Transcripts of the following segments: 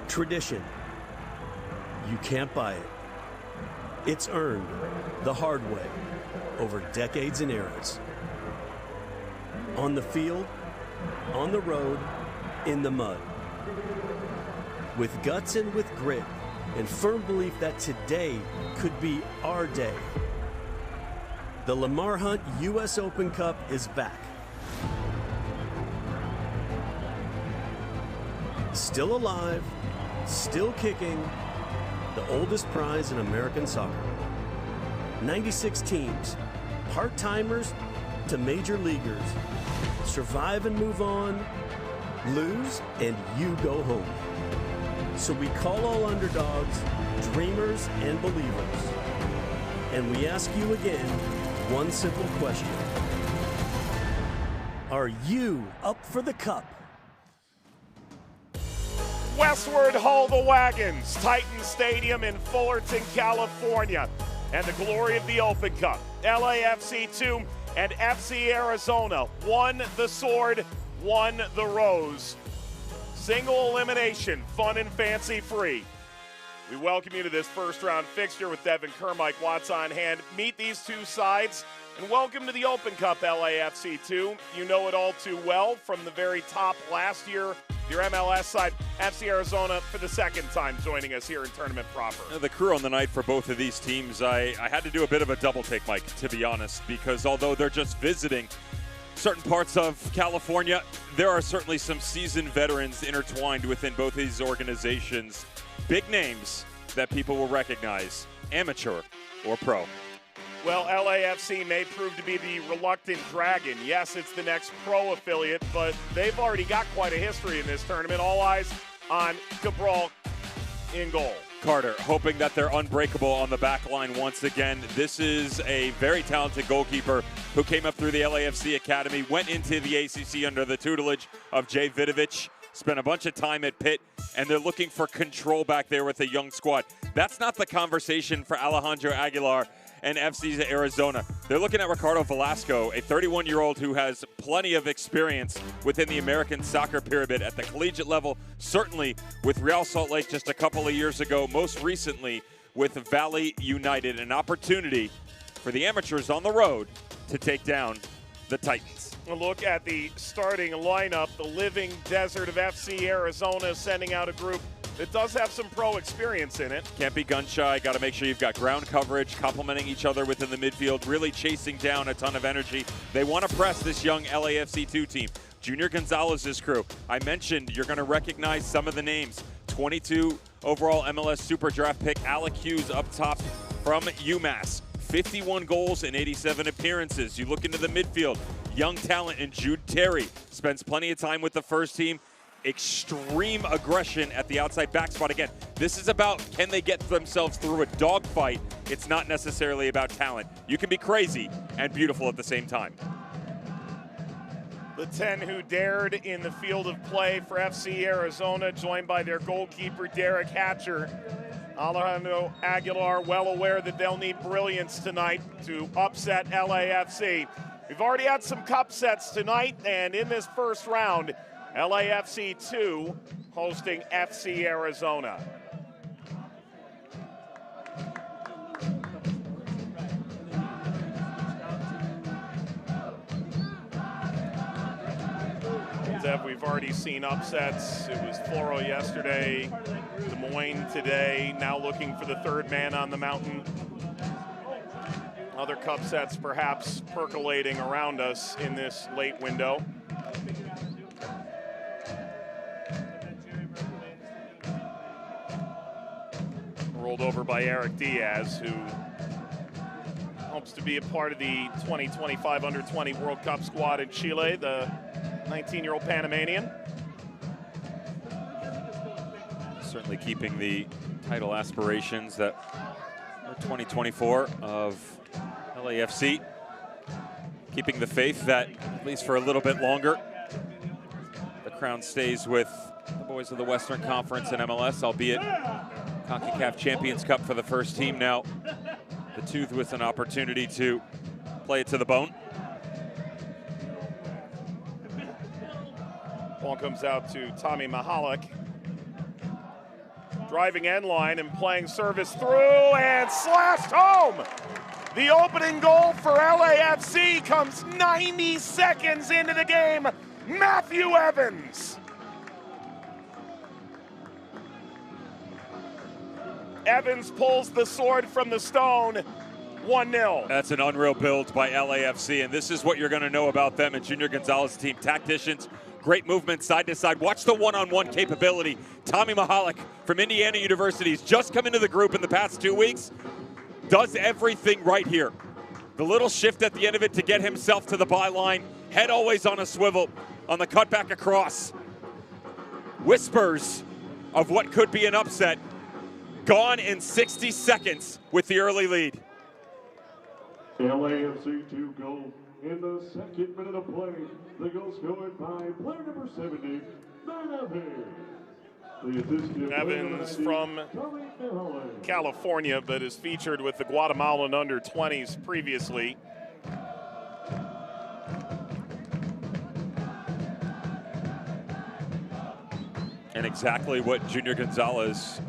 Tradition. You can't buy it. It's earned the hard way over decades and eras. On the field, on the road, in the mud. With guts and with grit, and firm belief that today could be our day. The Lamar Hunt U.S. Open Cup is back. Still alive, still kicking, the oldest prize in American soccer. 96 teams, part-timers to major leaguers. Survive and move on, lose and you go home. So we call all underdogs dreamers and believers. And we ask you again one simple question. Are you up for the cup? Westward haul the wagons, Titan Stadium in Fullerton, California, and the glory of the Open Cup. LAFC 2 and FC Arizona won the sword, won the rose. Single elimination, fun and fancy free. We welcome you to this first round fixture with Devin Kerr, Mike Watts on hand. Meet these two sides and welcome to the Open Cup, LAFC 2. You know it all too well from the very top last year. Your MLS side, FC Arizona, for the second time joining us here in tournament proper. The crew on the night for both of these teams, I had to do a bit of a double take, Mike, to be honest, because although they're just visiting certain parts of California, there are certainly some seasoned veterans intertwined within both these organizations. Big names that people will recognize, amateur or pro. Well, LAFC may prove to be the reluctant dragon. Yes, it's the next pro affiliate, but they've already got quite a history in this tournament. All eyes on Cabral in goal. Carter, hoping that they're unbreakable on the back line once again. This is a very talented goalkeeper who came up through the LAFC Academy, went into the ACC under the tutelage of Jay Vidovich, spent a bunch of time at Pitt, and they're looking for control back there with a young squad. That's not the conversation for Alejandro Aguilar and FC Arizona. They're looking at Ricardo Velasco, a 31-year-old who has plenty of experience within the American soccer pyramid at the collegiate level, certainly with Real Salt Lake just a couple of years ago, most recently with Valley United, an opportunity for the amateurs on the road to take down the Titans. A look at the starting lineup, the living desert of FC Arizona sending out a group that does have some pro experience in it. Can't be gun shy. Got to make sure you've got ground coverage, complementing each other within the midfield, really chasing down a ton of energy. They want to press this young LAFC 2 team. Junior Gonzalez's crew. I mentioned you're going to recognize some of the names. 22 overall MLS Super Draft pick Alec Hughes up top from UMass. 51 goals in 87 appearances. You look into the midfield. Young talent in Jude Terry. Spends plenty of time with the first team. Extreme aggression at the outside back spot. Again, this is about can they get themselves through a dogfight. It's not necessarily about talent. You can be crazy and beautiful at the same time. The 10 who dared in the field of play for FC Arizona, joined by their goalkeeper, Derek Hatcher. Alejandro Aguilar well aware that they'll need brilliance tonight to upset LAFC. We've already had some cup sets tonight, and in this first round, LAFC 2 hosting FC Arizona. Dev, we've already seen upsets. It was Floro yesterday, Des Moines today, now looking for the third man on the mountain. Other cup sets perhaps percolating around us in this late window. Rolled over by Eric Diaz, who hopes to be a part of the 2025 Under-20 World Cup squad in Chile, the 19-year-old Panamanian. Certainly keeping the title aspirations that are 2024 of LAFC. Keeping the faith that, at least for a little bit longer, the crown stays with the boys of the Western Conference and MLS, albeit CONCACAF Champions Cup for the first team now. The Tooth with an opportunity to play it to the bone. Ball comes out to Tommy Mahalik. driving end line and playing service through and slashed home. The opening goal for LAFC comes 90 seconds into the game. Matthew Evans. Evans pulls the sword from the stone. 1-0. That's an unreal build by LAFC, and this is what you're going to know about them and Junior Gonzalez's team. Tacticians, great movement side to side. Watch the one-on-one capability. Tommy Mahalik from Indiana University has just come into the group in the past 2 weeks. Does everything right here. The little shift at the end of it to get himself to the byline. Head always on a swivel on the cutback across. Whispers of what could be an upset. Gone in 60 seconds with the early lead. LAFC 2 goal in the second minute of play. The goal scored by player number 70, Evans from California, but is featured with the Guatemalan under-20s previously. And exactly what Junior Gonzalez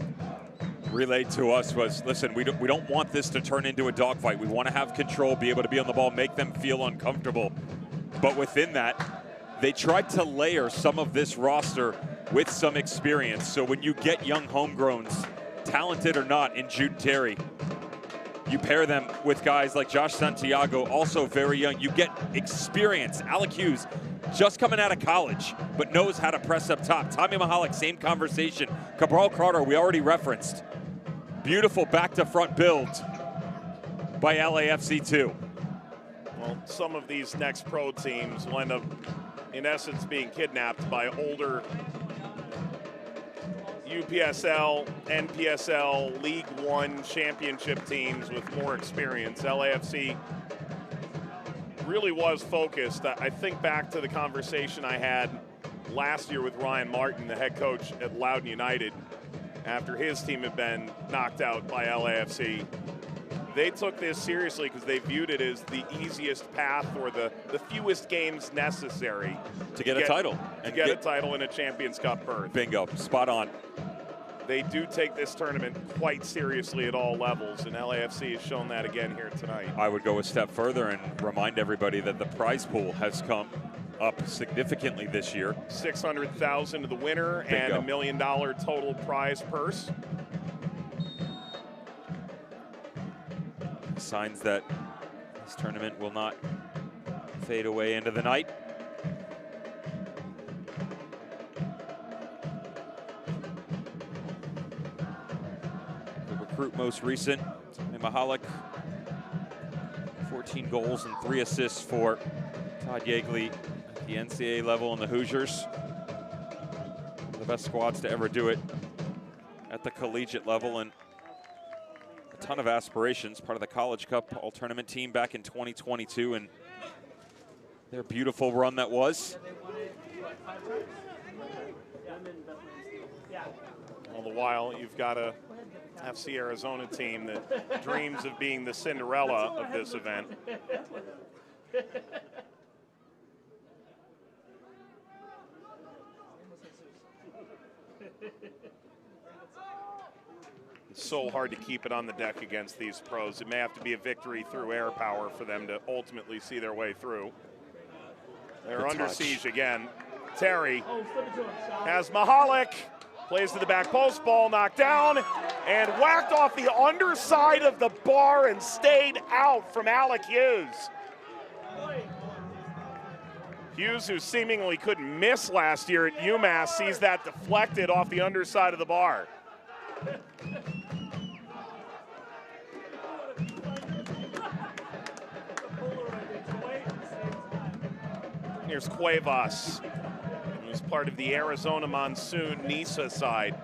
relayed to us was, listen, we don't want this to turn into a dogfight. We want to have control, be able to be on the ball, make them feel uncomfortable. But within that, they tried to layer some of this roster with some experience. So when you get young homegrowns, talented or not, in Jude Terry, you pair them with guys like Josh Santiago, also very young. You get experience. Alec Hughes, just coming out of college, but knows how to press up top. Tommy Mahalik, same conversation. Cabral Carter, we already referenced. Beautiful back-to-front build by LAFC 2. Well, some of these next pro teams will end up, in essence, being kidnapped by older UPSL, NPSL, League One championship teams with more experience. LAFC really was focused. I think back to the conversation I had last year with Ryan Martin, the head coach at Loudoun United, after his team had been knocked out by LAFC. They took this seriously because they viewed it as the easiest path or the fewest games necessary to get a title. To get a title in a Champions Cup berth. Bingo, spot on. They do take this tournament quite seriously at all levels, and LAFC has shown that again here tonight. I would go a step further and remind everybody that the prize pool has come up significantly this year. $600,000 to the winner. Bingo. And $1 million total prize purse. Signs that this tournament will not fade away into the night. The recruit most recent, Mahalik, 14 goals and 3 assists for Todd Yeagley at the NCAA level and the Hoosiers. One of the best squads to ever do it at the collegiate level, and a ton of aspirations, part of the College Cup All-Tournament team back in 2022, and their beautiful run that was. All the while, you've got a FC Arizona team that dreams of being the Cinderella of this event. It's so hard to keep it on the deck against these pros. It may have to be a victory through air power for them to ultimately see their way through. They're under siege again. Terry has Mahalik, plays to the back post, ball knocked down, and whacked off the underside of the bar and stayed out from Alec Hughes. Hughes, who seemingly couldn't miss last year at UMass, sees that deflected off the underside of the bar. Here's Cuevas, who's part of the Arizona Monsoon Nisa side,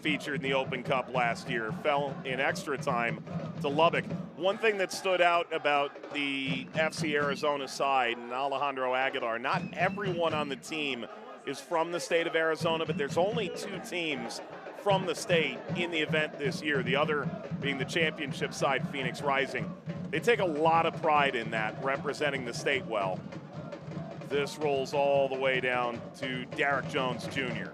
featured in the Open Cup last year, fell in extra time to Lubbock. One thing that stood out about the FC Arizona side and Alejandro Aguilar, not everyone on the team is from the state of Arizona, but there's only 2 teams from the state in the event this year, the other being the championship side, Phoenix Rising. They take a lot of pride in that, representing the state well. This rolls all the way down to Derek Jones Jr.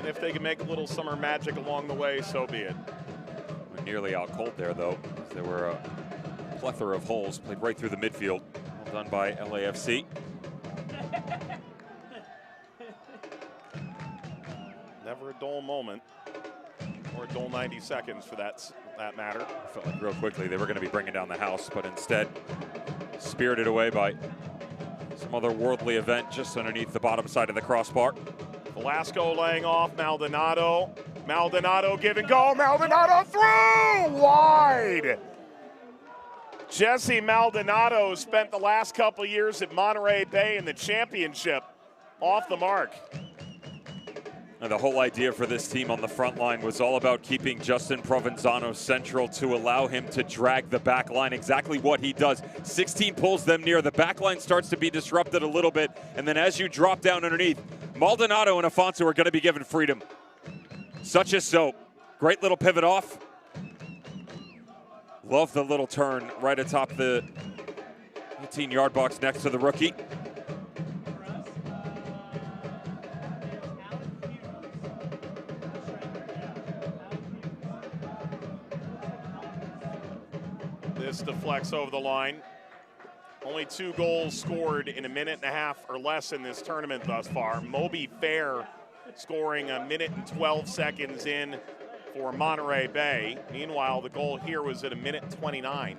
And if they can make a little summer magic along the way, so be it. We're nearly out cold there, though. There were a plethora of holes played right through the midfield. Well done by LAFC. Never a dull moment, or a dull 90 seconds for that matter. I felt like real quickly they were going to be bringing down the house, but instead spirited away by some otherworldly event just underneath the bottom side of the crossbar. Velasco laying off Maldonado. Maldonado give and go. Maldonado through! Wide! Jesse Maldonado spent the last couple years at Monterey Bay in the championship. Off the mark. And the whole idea for this team on the front line was all about keeping Justin Provenzano central to allow him to drag the back line. Exactly what he does. 16 pulls them near. The back line starts to be disrupted a little bit. And then as you drop down underneath, Maldonado and Afonso are going to be given freedom. Such as so. Great little pivot off. Love the little turn right atop the 18-yard box next to the rookie. This deflects over the line. Only 2 goals scored in a minute and a half or less in this tournament thus far. Moby Fair scoring a minute and 12 seconds in for Monterey Bay. Meanwhile, the goal here was at a minute 29.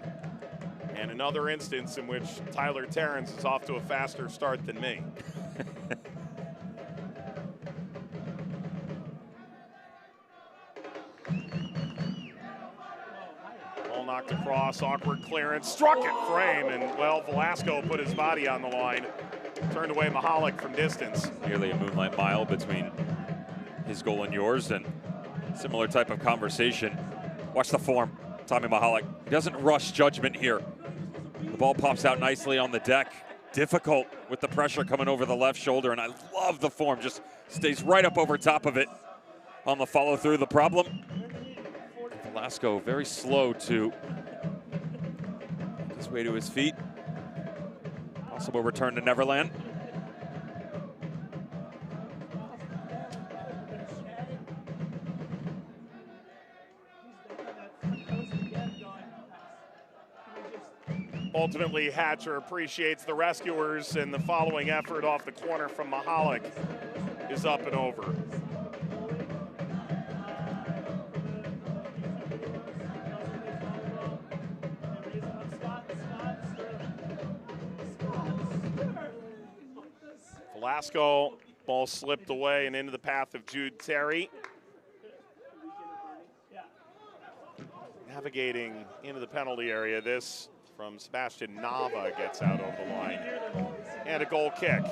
And another instance in which Tyler Terrence is off to a faster start than me. Knocked across, awkward clearance, struck it frame, and well, Velasco put his body on the line, turned away Mahalik from distance. Nearly a moonlight mile between his goal and yours, and similar type of conversation. Watch the form, Tommy Mahalik. He doesn't rush judgment here. The ball pops out nicely on the deck. Difficult with the pressure coming over the left shoulder, and I love the form. Just stays right up over top of it on the follow through. The problem, Velasco very slow to make his way to his feet. Possible return to Neverland. Ultimately, Hatcher appreciates the rescuers, and the following effort off the corner from Mahalik is up and over. Velasco, ball slipped away and into the path of Jude Terry. Navigating into the penalty area, this from Sebastian Nava gets out over the line. And a goal kick.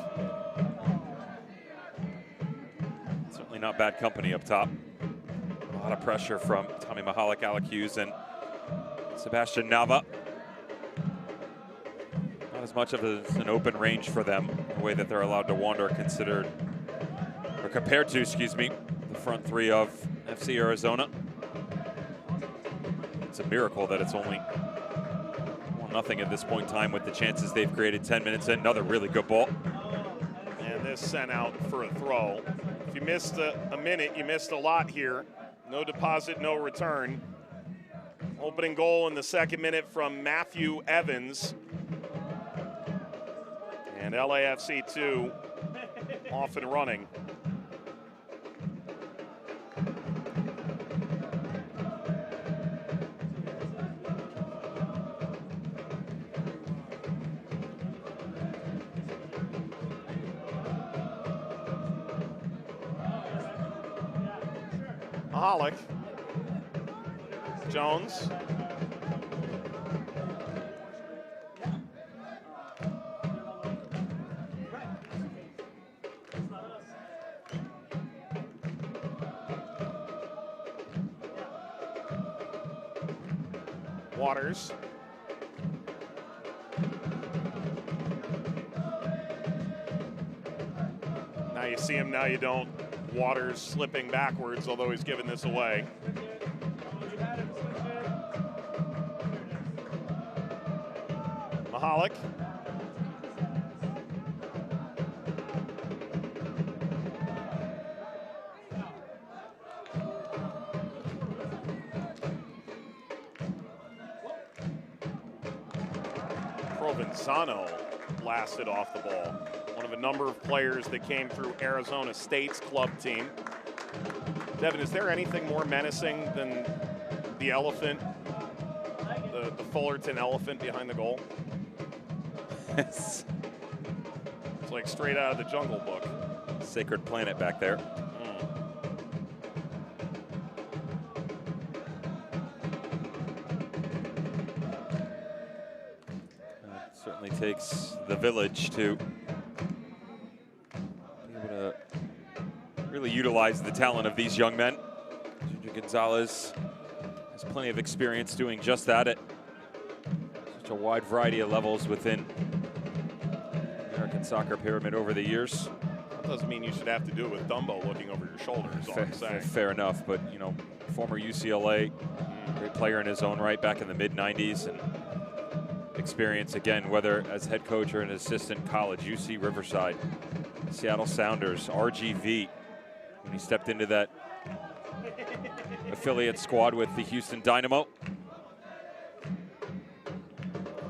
Certainly not bad company up top. A lot of pressure from Tommy Mahalik, Alec Hughes, and Sebastian Nava. Not as much of an open range for them, the way that they're allowed to wander compared to, excuse me, the front three of FC Arizona. It's a miracle that it's only 1-0 at this point in time with the chances they've created 10 minutes in. Another really good ball. And this sent out for a throw. If you missed a minute, you missed a lot here. No deposit, no return. Opening goal in the 2nd minute from Matthew Evans. And LAFC 2 off and running. Mahalik. Jones. Waters. Now you see him, now you don't. Waters slipping backwards, although he's given this away. Mahalik. Provenzano blasted off the ball. One of a number of players that came through Arizona State's club team. Devin, is there anything more menacing than the elephant, the Fullerton elephant behind the goal? It's like straight out of the Jungle Book. Sacred Planet back there. Certainly takes the village to be able to really utilize the talent of these young men. Junior Gonzalez has plenty of experience doing just that at such a wide variety of levels within the American soccer pyramid over the years. That doesn't mean you should have to do it with Dumbo looking over your shoulder, is all I'm saying. Fair enough, but you know, former UCLA, great player in his own right back in the mid-90s, and experience again, whether as head coach or an assistant college, UC Riverside, Seattle Sounders, RGV, when he stepped into that affiliate squad with the Houston Dynamo.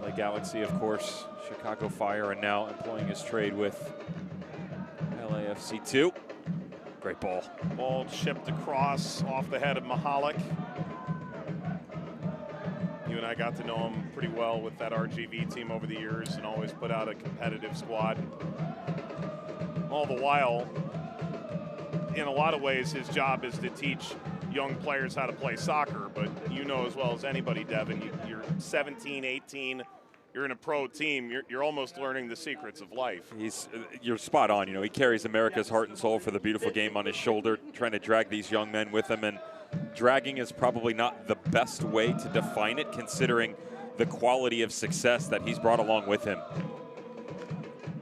LA Galaxy, of course, Chicago Fire, and now employing his trade with LAFC 2. Great ball. Ball chipped across off the head of Mahalik. You and I got to know him pretty well with that RGV team over the years and always put out a competitive squad. All the while, in a lot of ways, his job is to teach young players how to play soccer. But you know as well as anybody, Devin, you're 17, 18, you're in a pro team, you're almost learning the secrets of life. You're spot on. You know, he carries America's heart and soul for the beautiful game on his shoulder, trying to drag these young men with him. And dragging is probably not the best way to define it, considering the quality of success that he's brought along with him.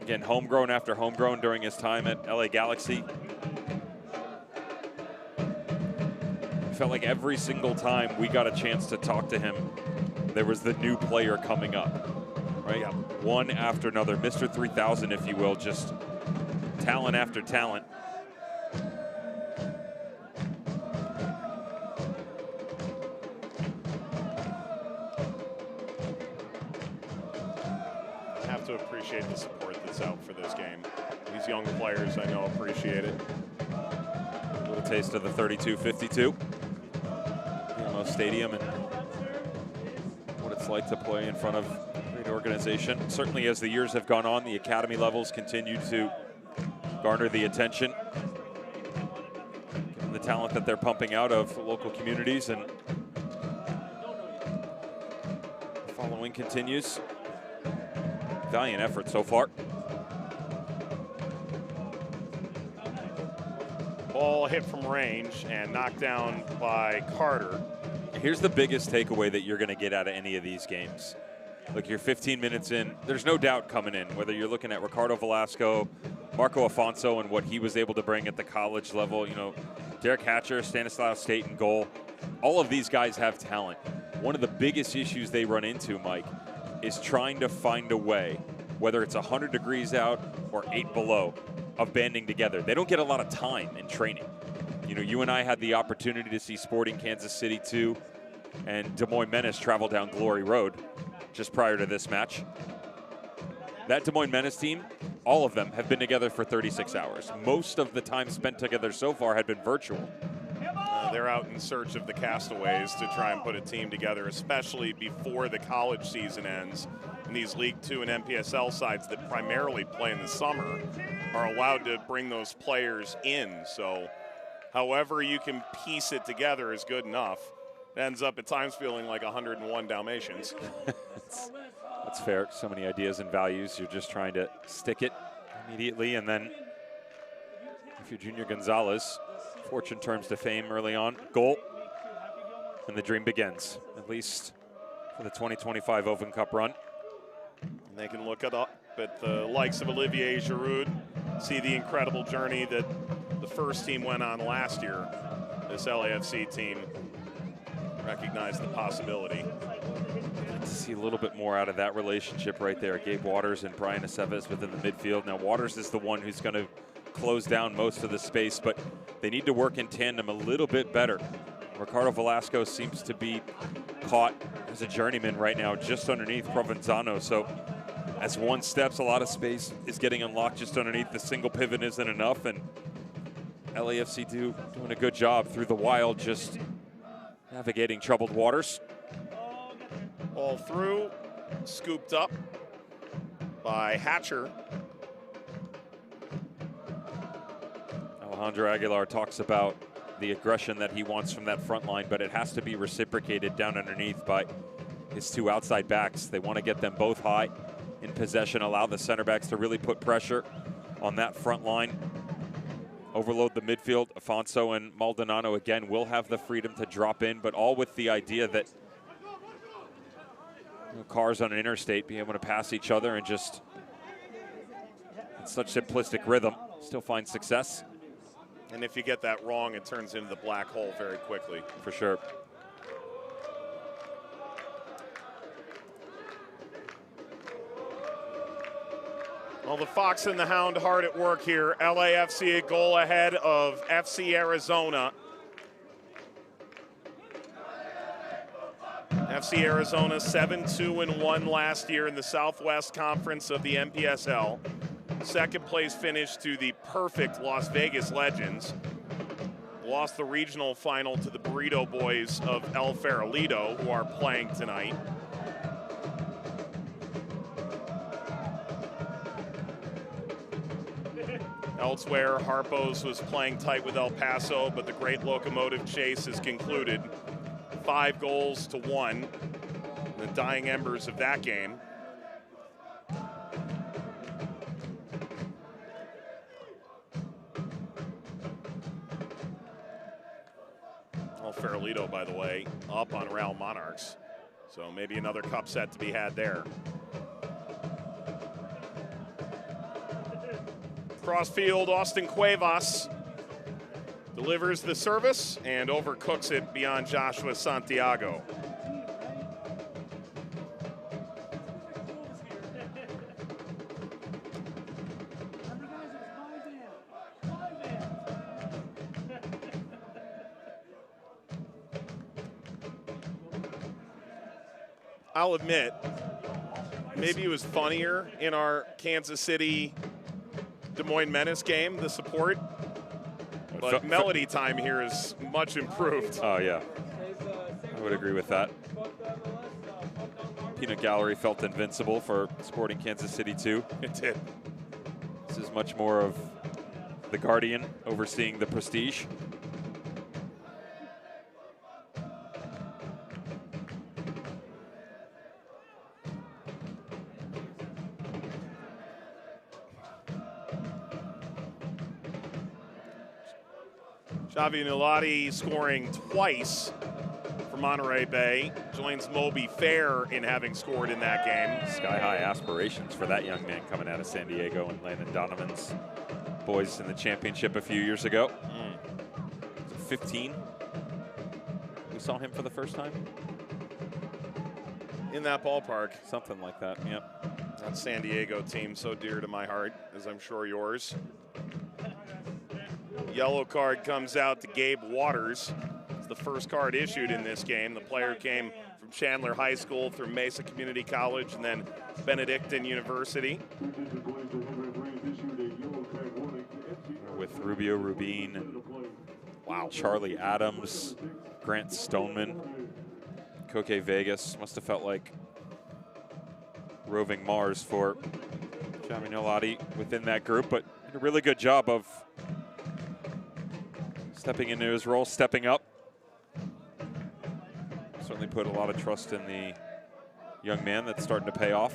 Again, homegrown after homegrown during his time at LA Galaxy. It felt like every single time we got a chance to talk to him, there was the new player coming up, right? Yeah. One after another, Mr. 3000, if you will, just talent after talent. To appreciate the support that's out for this game. These young players, I know, appreciate it. A little taste of the 32-52. BMO Stadium and what it's like to play in front of a great organization. Certainly as the years have gone on, the academy levels continue to garner the attention, given the talent that they're pumping out of local communities, and the following continues. Valiant effort so far. Ball hit from range and knocked down by Carter. Here's the biggest takeaway that you're going to get out of any of these games. Look, you're 15 minutes in. There's no doubt coming in, whether you're looking at Ricardo Velasco, Marco Afonso, and what he was able to bring at the college level. You know, Derek Hatcher, Stanislaus State in goal. All of these guys have talent. One of the biggest issues they run into, Mike, is trying to find a way, whether it's 100 degrees out or 8 below, of banding together. They don't get a lot of time in training. You know, you and I had the opportunity to see Sporting Kansas City 2 and Des Moines Menace travel down Glory Road just prior to this match. That Des Moines Menace team, all of them have been together for 36 hours. Most of the time spent together so far had been virtual. They're out in search of the castaways to try and put a team together, especially before the college season ends. And these League Two and NPSL sides that primarily play in the summer are allowed to bring those players in. So however you can piece it together is good enough. It ends up at times feeling like 101 Dalmatians. That's fair. So many ideas and values. You're just trying to stick it immediately. And then if you're Junior Gonzalez, fortune turns to fame early on. Goal. And the dream begins, at least for the 2025 Open Cup run. And they can look up at the likes of Olivier Giroud, see the incredible journey that the first team went on last year. This LAFC team recognized the possibility. I'd like to see a little bit more out of that relationship right there. Gabe Waters and Brian Aceves within the midfield. Now Waters is the one who's going to close down most of the space, but they need to work in tandem a little bit better. Ricardo Velasco seems to be caught as a journeyman right now just underneath Provenzano, so As one steps, a lot of space is getting unlocked just underneath. The single pivot isn't enough, and LAFC doing a good job through the wild, just navigating troubled waters. All through, scooped up by Hatcher. Alejandro Aguilar talks about the aggression that he wants from that front line, but it has to be reciprocated down underneath by his two outside backs. They want to get them both high in possession, allow the center backs to really put pressure on that front line. Overload the midfield. Afonso and Maldonado again will have the freedom to drop in, but all with the idea that cars on an interstate being able to pass each other and just in such simplistic rhythm still find success. And if you get that wrong, it turns into the black hole very quickly. For sure. Well, the Fox and the Hound hard at work here. LAFC a goal ahead of FC Arizona. FC Arizona 7-2-1 last year in the Southwest Conference of the NPSL. Second place finish to the perfect Las Vegas Legends. Lost the regional final to the Burrito Boys of El Farolito, who are playing tonight. Elsewhere, Harpo's was playing tight with El Paso, but the great locomotive chase is concluded. 5-1, the dying embers of that game. El Farolito, by the way, up on Real Monarchs. So maybe another cup set to be had there. Crossfield, Austin Cuevas delivers the service and overcooks it beyond Joshua Santiago. I'll admit, maybe it was funnier in our Kansas City Des Moines Menace game, the support, but melody time here is much improved. Oh yeah, I would agree with that. Peanut Gallery felt invincible for Sporting Kansas City too. It did. This is much more of the Guardian overseeing the prestige. Xavi Nulati scoring twice for Monterey Bay. Joins Moby Fair in having scored in that game. Sky-high aspirations for that young man coming out of San Diego and Landon Donovan's boys in the championship a few years ago. 15. We saw him for the first time. In that ballpark. Something like that, yep. That San Diego team so dear to my heart, as I'm sure yours. Yellow card comes out to Gabe Waters. It's the first card issued in this game. The player came from Chandler High School through Mesa Community College and then Benedictine University. With Rubio Rubin, wow, Charlie Adams, Grant Stoneman, Koke Vegas. Must have felt like roving Mars for Xavi Nulati within that group, but did a really good job of stepping into his role, stepping up. Certainly put a lot of trust in the young man. That's starting to pay off.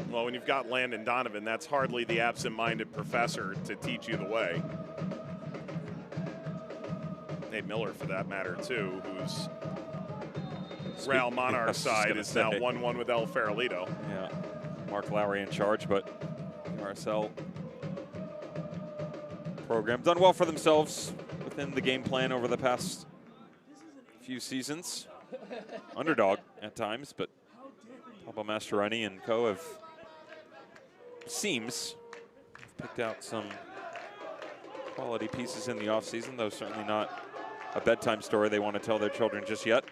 Well, when you've got Landon Donovan, that's hardly the absent-minded professor to teach you the way. Nate Miller, for that matter, too, whose Real Monarch side is now 1-1 with El Farolito. Yeah, Mark Lowry in charge, but RSL program done well for themselves within the game plan over the past few seasons. Underdog at times, but Pablo Mastroeni and co have picked out some quality pieces in the offseason, though certainly not a bedtime story they want to tell their children just yet.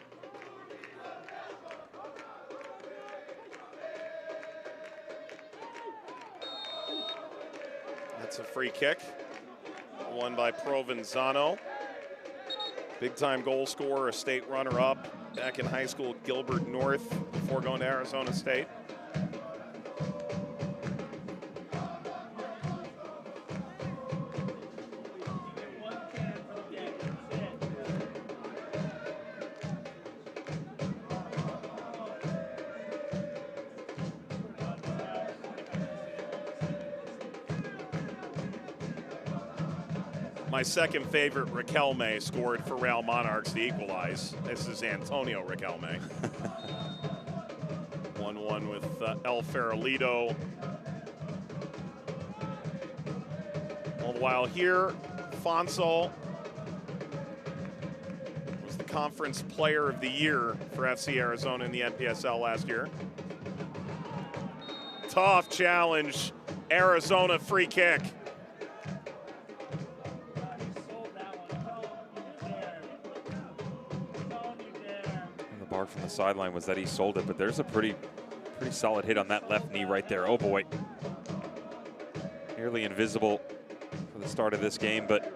That's a free kick, won by Provenzano. Big-time goal scorer, a state runner-up back in high school at Gilbert North before going to Arizona State. My second favorite, Riquelme, scored for Real Monarchs to equalize. This is Antonio Riquelme. 1-1 with El Farolito. All the while here, Fonso was the Conference Player of the Year for FC Arizona in the NPSL last year. Tough challenge, Arizona free kick. From the sideline was that he sold it, but there's a pretty solid hit on that left knee right there. Oh boy, nearly invisible for the start of this game, but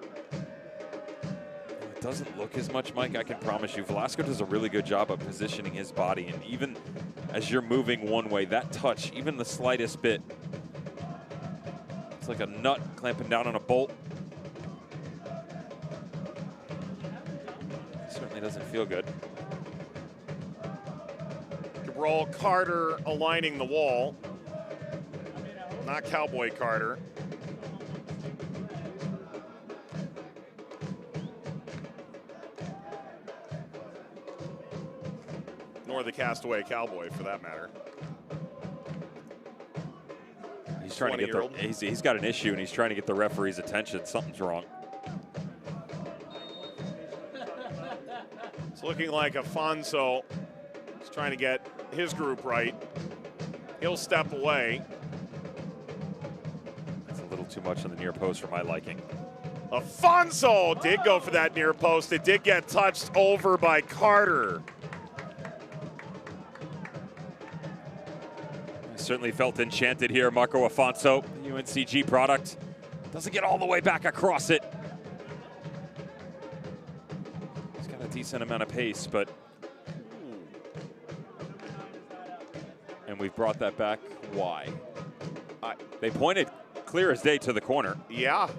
it doesn't look as much, Mike. I can promise you Velasco does a really good job of positioning his body, and even as you're moving one way, that touch, even the slightest bit, it's like a nut clamping down on a bolt. Certainly doesn't feel good. Roll Carter aligning the wall, not Cowboy Carter. Nor the castaway Cowboy, for that matter. He's trying to get the. He's got an issue, and he's trying to get the referee's attention. Something's wrong. It's looking like Afonso is trying to get his group right. He'll step away. That's a little too much on the near post for my liking. Afonso did go for that near post. It did get touched over by Carter. I certainly felt enchanted here. Marco Afonso, UNCG product, doesn't get all the way back across it. He's got a decent amount of pace, but and we've brought that back. Why? They pointed clear as day to the corner. Yeah.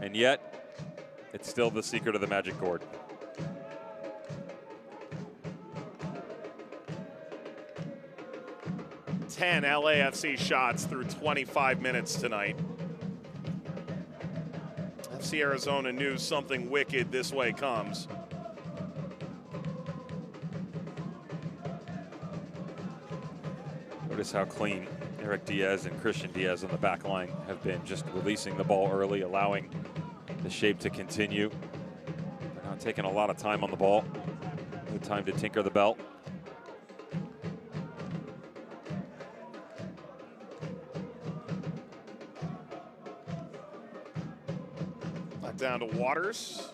And yet, it's still the secret of the magic gourd. Ten LAFC shots through 25 minutes tonight. FC Arizona knew something wicked this way comes. Notice how clean Eric Diaz and Christian Diaz on the back line have been, just releasing the ball early, allowing the shape to continue. They're not taking a lot of time on the ball. Good time to tinker the belt. Back down to Waters.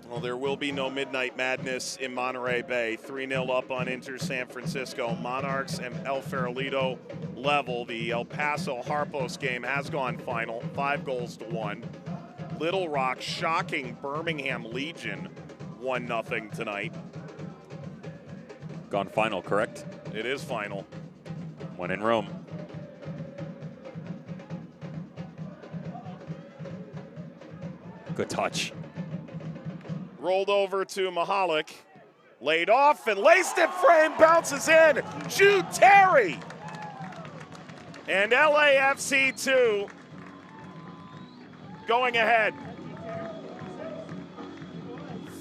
Well, there will be no midnight madness in Monterey Bay. 3-0 up on Inter San Francisco. Monarchs and El Farolito level. The El Paso Harpos game has gone final, 5-1. Little Rock shocking Birmingham Legion 1-0 tonight. Gone final, correct? It is final. When in Rome. Good touch. Rolled over to Mahalik, laid off and laced it frame, bounces in. Jude Terry. And LAFC 2 going ahead.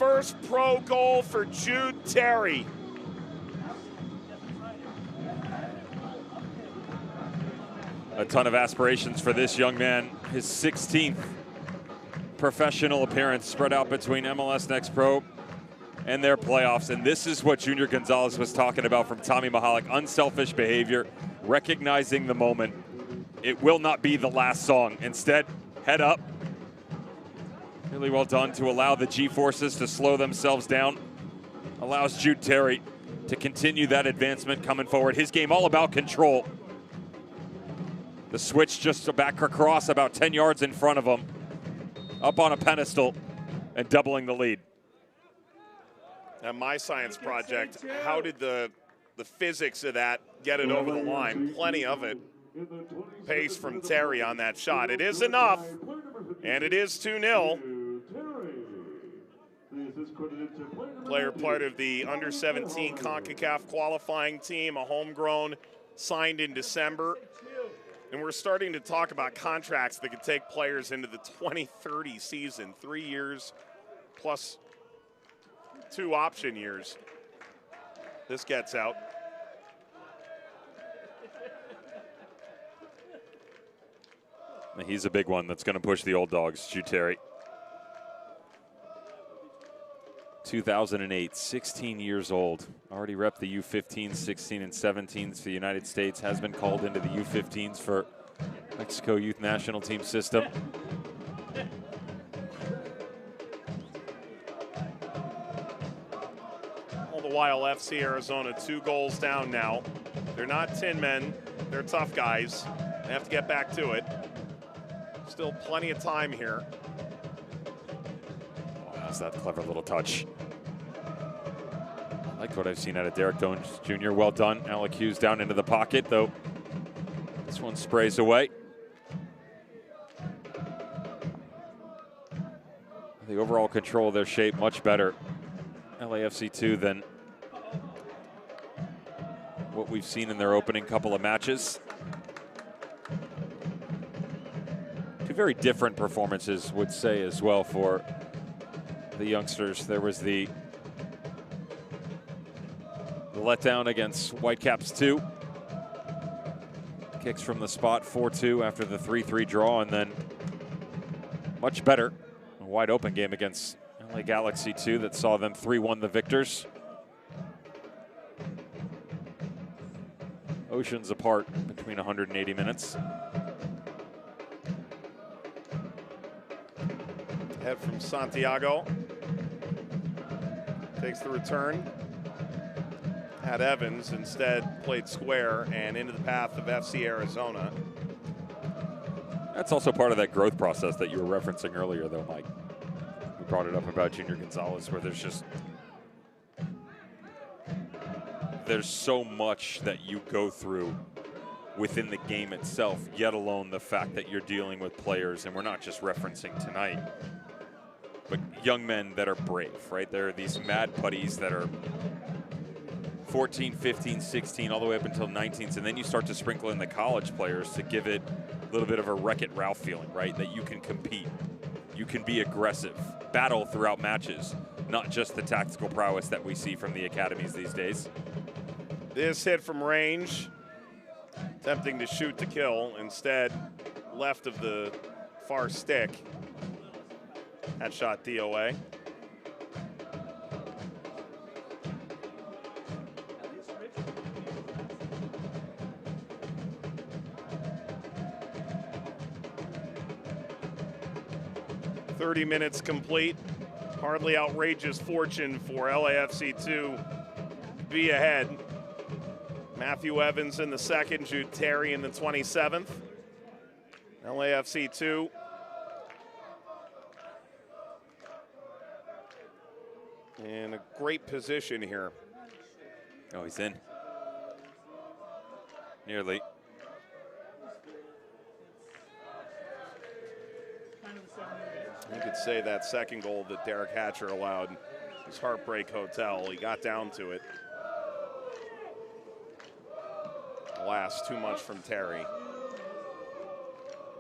First pro goal for Jude Terry. A ton of aspirations for this young man. His 16th professional appearance spread out between MLS Next Pro and their playoffs. And this is what Junior Gonzalez was talking about from Tommy Mahalik. Unselfish behavior, recognizing the moment. It will not be the last song. Instead, head up, Really well done to allow the G-forces to slow themselves down. Allows Jude Terry to continue that advancement coming forward. His game all about control. The switch just back across about 10 yards in front of him. Up on a pedestal and doubling the lead. At my science project, how did the physics of that get it over the line? Plenty of it. Pace from Terry on that shot. It is enough, and it is 2-0. Player part of the under-17 CONCACAF qualifying team, a homegrown, signed in December. And we're starting to talk about contracts that could take players into the 2030 season. 3 years plus 2 option years. This gets out. He's a big one that's going to push the old dogs, Jude Terry. 2008, 16 years old. Already repped the U15s, 16 and 17s for the United States. Has been called into the U15s for Mexico Youth National Team system. All the while, FC Arizona 2 goals down now. They're not tin men. They're tough guys. They have to get back to it. Still plenty of time here. Oh, that's that clever little touch. I like what I've seen out of Derek Jones Jr. Well done. Alec Hughes down into the pocket, though. This one sprays away. The overall control of their shape much better. LAFC 2 than what we've seen in their opening couple of matches. 2 very different performances, would say, as well, for the youngsters. There was the letdown against Whitecaps 2. Kicks from the spot, 4-2 after the 3-3 draw, and then much better, a wide open game against LA Galaxy 2 that saw them 3-1 the victors. Oceans apart between 180 minutes. Head from Santiago. Takes the return. Had Evans instead played square and into the path of FC Arizona. That's also part of that growth process that you were referencing earlier, though, Mike. We brought it up about Junior Gonzalez, where there's so much that you go through within the game itself, yet alone the fact that you're dealing with players, and we're not just referencing tonight, but young men that are brave, right? There are these mad putties that are 14, 15, 16, all the way up until 19s, and then you start to sprinkle in the college players to give it a little bit of a Wreck-It Ralph feeling, right? That you can compete, you can be aggressive, battle throughout matches, not just the tactical prowess that we see from the academies these days. This hit from range, attempting to shoot to kill, instead left of the far stick. That shot DOA. "30 minutes complete. Hardly outrageous fortune for LAFC 2 to be ahead. Matthew Evans in the second, Jude Terry in the 27th. LAFC 2 in a great position here. Oh, he's in. Nearly. You could say that second goal that Derek Hatcher allowed was Heartbreak Hotel. He got down to it. Alas, too much from Terry.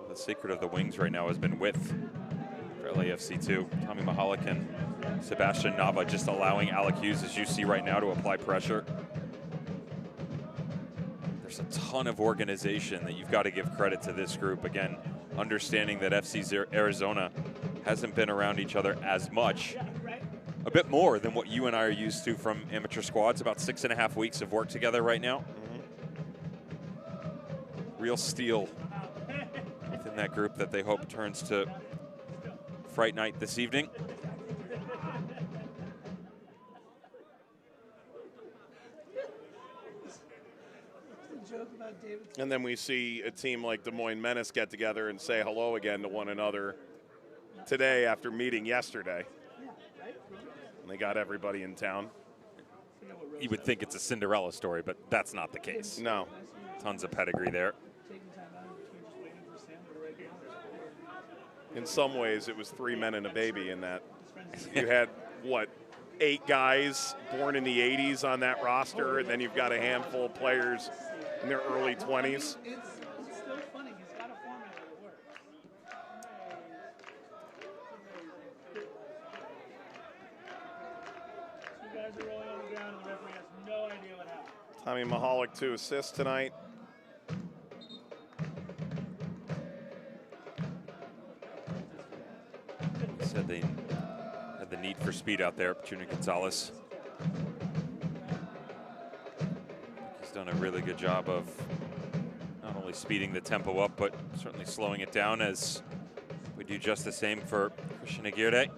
The secret of the wings right now has been width for LAFC 2. Tommy Mahalik and Sebastian Nava just allowing Alec Hughes, as you see right now, to apply pressure. There's a ton of organization that you've got to give credit to this group. Again, understanding that FC Arizona hasn't been around each other as much. A bit more than what you and I are used to from amateur squads. About 6.5 weeks of work together right now. Real steel within that group that they hope turns to Fright Night this evening. And then we see a team like Des Moines Menace get together and say hello again to one another today after meeting yesterday. And they got everybody in town. You would think it's a Cinderella story, but that's not the case. No. Tons of pedigree there. In some ways, it was 3 men and a baby in that. You had, what, 8 guys born in the 80s on that roster, and then you've got a handful of players in their early 20s. It's still funny. He's got a formula that works. Two guys are rolling on the ground, and the referee has no idea what happened. Tommy Mahalik 2 assists tonight. Said they had the need for speed out there, Junior Gonzalez. He's done a really good job of not only speeding the tempo up, but certainly slowing it down, as we do just the same for Christian Aguirre.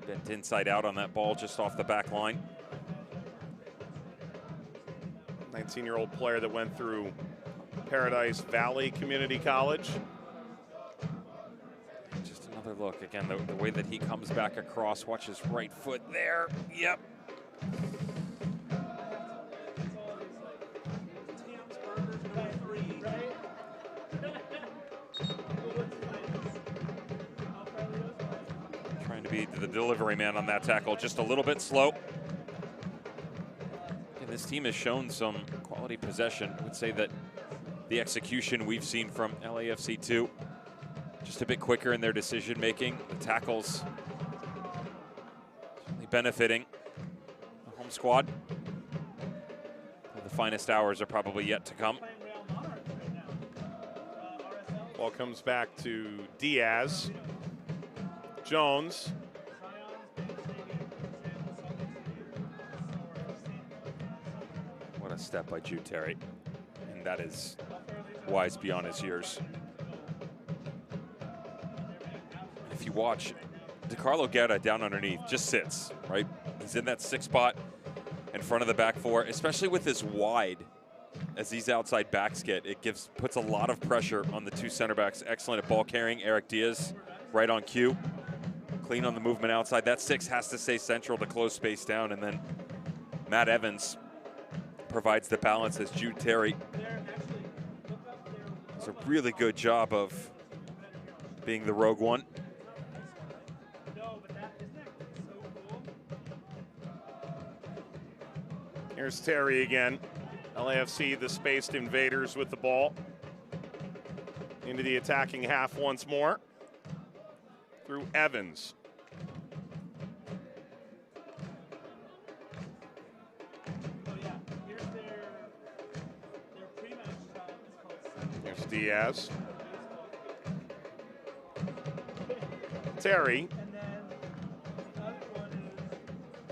Bent inside out on that ball just off the back line. 19-year-old player that went through Paradise Valley Community College. Just another look. Again, the way that he comes back across, watch his right foot there. Yep. Trying to be the delivery man on that tackle, just a little bit slow. And this team has shown some quality possession. I would say that the execution we've seen from LAFC 2, just a bit quicker in their decision making. The tackles certainly benefiting the home squad. The finest hours are probably yet to come. Ball comes back to Diaz. Jones. What a step by Jude Terry. And that is wise beyond his years. If you watch, DeCarlo Guerra down underneath just sits, right? He's in that 6 spot in front of the back 4, especially with this wide as these outside backs get. It puts a lot of pressure on the 2 center backs. Excellent at ball carrying. Eric Diaz right on cue. Clean on the movement outside. That 6 has to stay central to close space down, and then Matt Evans provides the balance as Jude Terry does a really good job of being the rogue one. Here's Terry again. LAFC, the spaced invaders with the ball. Into the attacking half once more. Through Evans. Here's Diaz. Terry.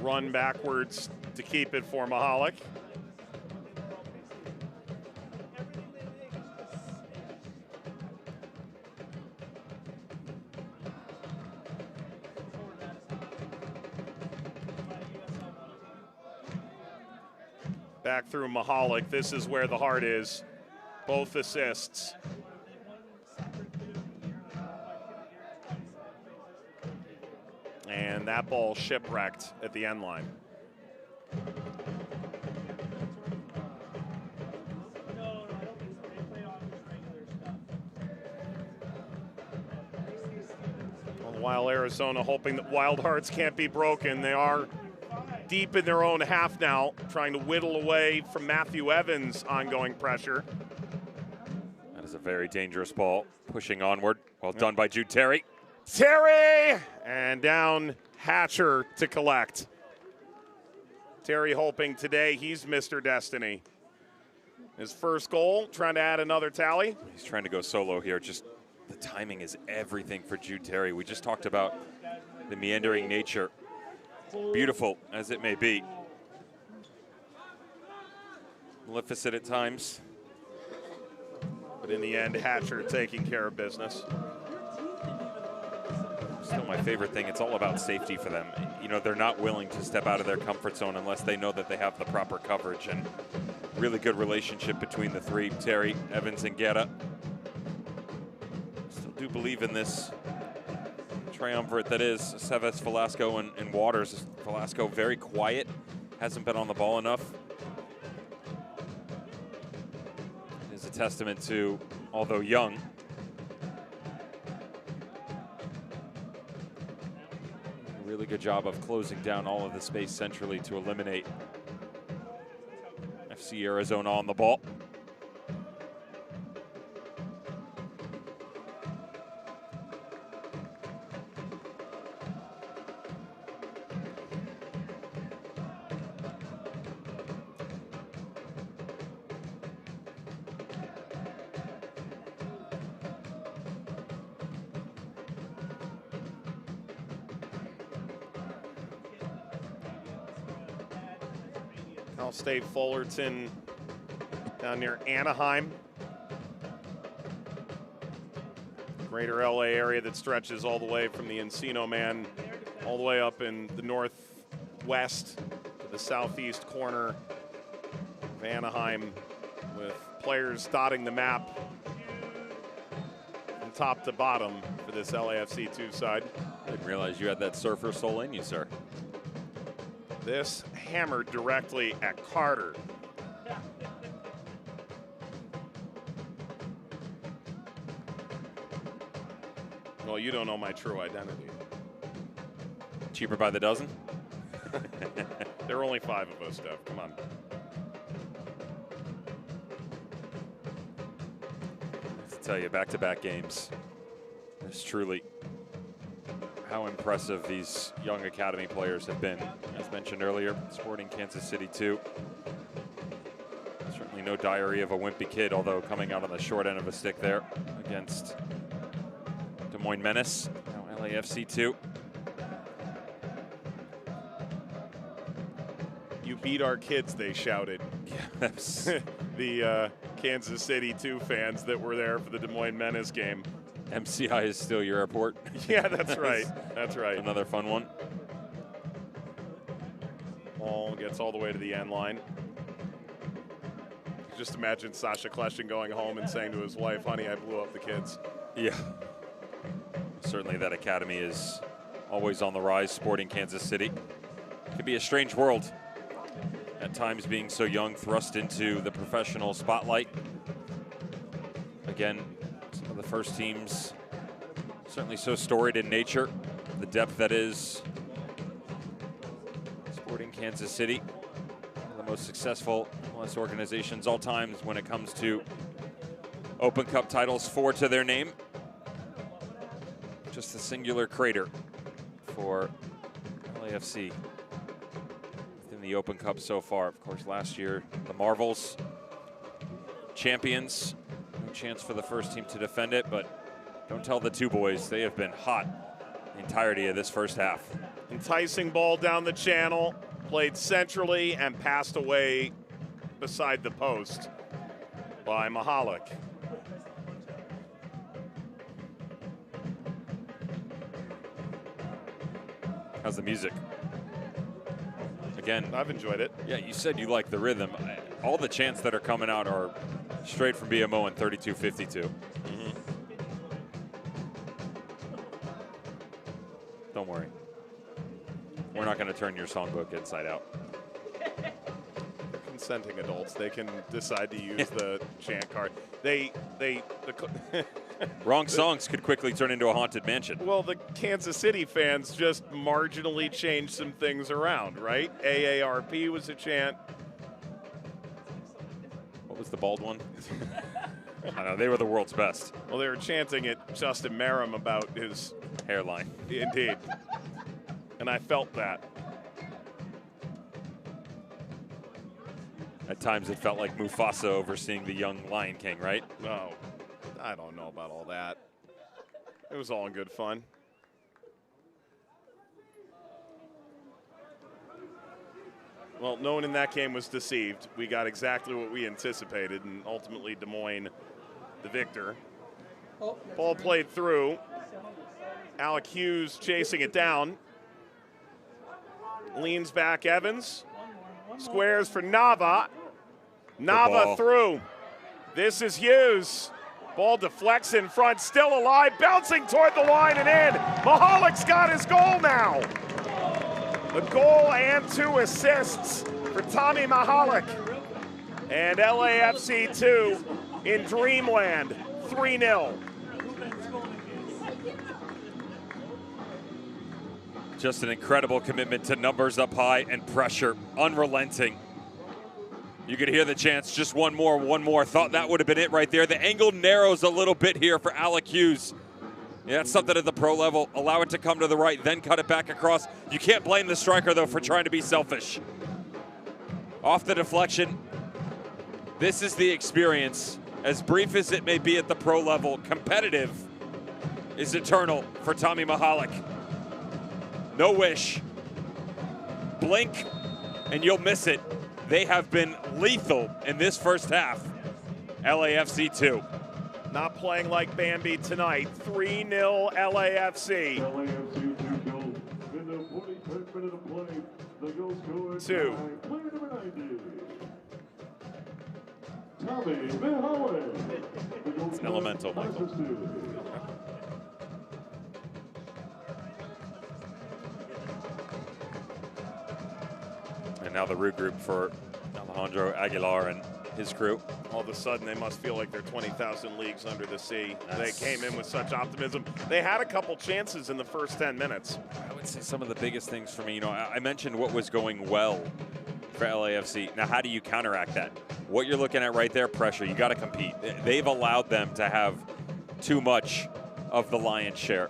Run backwards to keep it for Mahalik. Back through Mahalik. This is where the heart is. Both assists. And that ball shipwrecked at the end line. While Arizona hoping that Wild Hearts can't be broken, they are deep in their own half now, trying to whittle away from Matthew Evans' ongoing pressure. That is a very dangerous ball, pushing onward. Well done by Jude Terry. Terry! And down Hatcher to collect. Terry hoping today he's Mr. Destiny. His first goal, trying to add another tally. He's trying to go solo here. Just the timing is everything for Jude Terry. We just talked about the meandering nature, beautiful as it may be. Maleficent at times. But in the end, Hatcher taking care of business. my favorite thing, it's all about safety for them. You know, they're not willing to step out of their comfort zone unless they know that they have the proper coverage, and really good relationship between the three, Terry, Evans, and Guerra. Still do believe in this triumvirate that is Seves, Velasco, and Waters. Velasco very quiet, hasn't been on the ball enough. It is a testament to, although young, a really good job of closing down all of the space centrally to eliminate FC Arizona on the ball. Cal State Fullerton down near Anaheim. Greater LA area that stretches all the way from the Encino Man all the way up in the northwest to the southeast corner of Anaheim, with players dotting the map from top to bottom for this LAFC 2 side. I didn't realize you had that surfer soul in you, sir. This hammered directly at Carter. Well, you don't know my true identity. Cheaper by the dozen? There are only 5 of us, Steph. Come on. To tell you, back-to-back games. It's truly how impressive these young academy players have been. As mentioned earlier, Sporting Kansas City 2. Certainly no diary of a wimpy kid, although coming out on the short end of a stick there against Des Moines Menace, now LAFC 2. You beat our kids, they shouted. Yes. The Kansas City 2 fans that were there for the Des Moines Menace game. MCI is still your airport. Yeah, that's right. That's right. Another fun one. Ball gets all the way to the end line. Just imagine Sasha Kleshin going home and saying to his wife, "Honey, I blew up the kids." Yeah. Certainly that academy is always on the rise. Sporting Kansas City. Could be a strange world. At times being so young, thrust into the professional spotlight. Again, some of the first teams certainly so storied in nature. The depth that is Sporting Kansas City. One of the most successful MLS organizations all times when it comes to Open Cup titles, 4 to their name. Just a singular crater for LAFC within the Open Cup so far. Of course, last year, the Marvels, champions. No chance for the first team to defend it, but don't tell the two boys. They have been hot the entirety of this first half. Enticing ball down the channel, played centrally and passed away beside the post by Mahalik. How's the music? Again, I've enjoyed it. Yeah, you said you like the rhythm. All the chants that are coming out are straight from BMO and 3252. Don't worry. We're not going to turn your songbook inside out. Consenting adults, they can decide to use the chant card. Wrong songs could quickly turn into a haunted mansion. Well, the Kansas City fans just marginally changed some things around, right? AARP was a chant. What was the bald one? I know, they were the world's best. Well, they were chanting at Justin Merrim about his hairline. Indeed. And I felt that. At times it felt like Mufasa overseeing the young Lion King, right? No, I don't know about all that. It was all in good fun. Well, no one in that game was deceived. We got exactly what we anticipated, and ultimately Des Moines, the victor. Ball played through. Alec Hughes chasing it down. Leans back Evans. Squares for Nava. Nava through. This is Hughes. Ball deflects in front, still alive, bouncing toward the line and in. Mahalik's got his goal now. The goal and 2 assists for Tommy Mahalik. And LAFC 2 in Dreamland, 3-0. Just an incredible commitment to numbers up high and pressure, unrelenting. You could hear the chants, just one more. Thought that would have been it right there. The angle narrows a little bit here for Alec Hughes. Yeah, that's something at the pro level. Allow it to come to the right, then cut it back across. You can't blame the striker, though, for trying to be selfish. Off the deflection. This is the experience. As brief as it may be at the pro level, competitive is eternal for Tommy Mahalik. No wish. Blink, and you'll miss it. They have been lethal in this first half. LAFC 2. Not playing like Bambi tonight. 3-0 LAFC. LAFC 2 goals in the 43rd minute of play. The goal scored 2. by player number 90. Tommy Mahalik. It's elemental, Michael. And now the root group for Alejandro Aguilar and his crew. All of a sudden, they must feel like they're 20,000 leagues under the sea. They came in with such optimism. They had a couple chances in the first 10 minutes. I would say some of the biggest things for me, I mentioned what was going well for LAFC. Now, how do you counteract that? What you're looking at right there, pressure. You got to compete. They've allowed them to have too much of the lion's share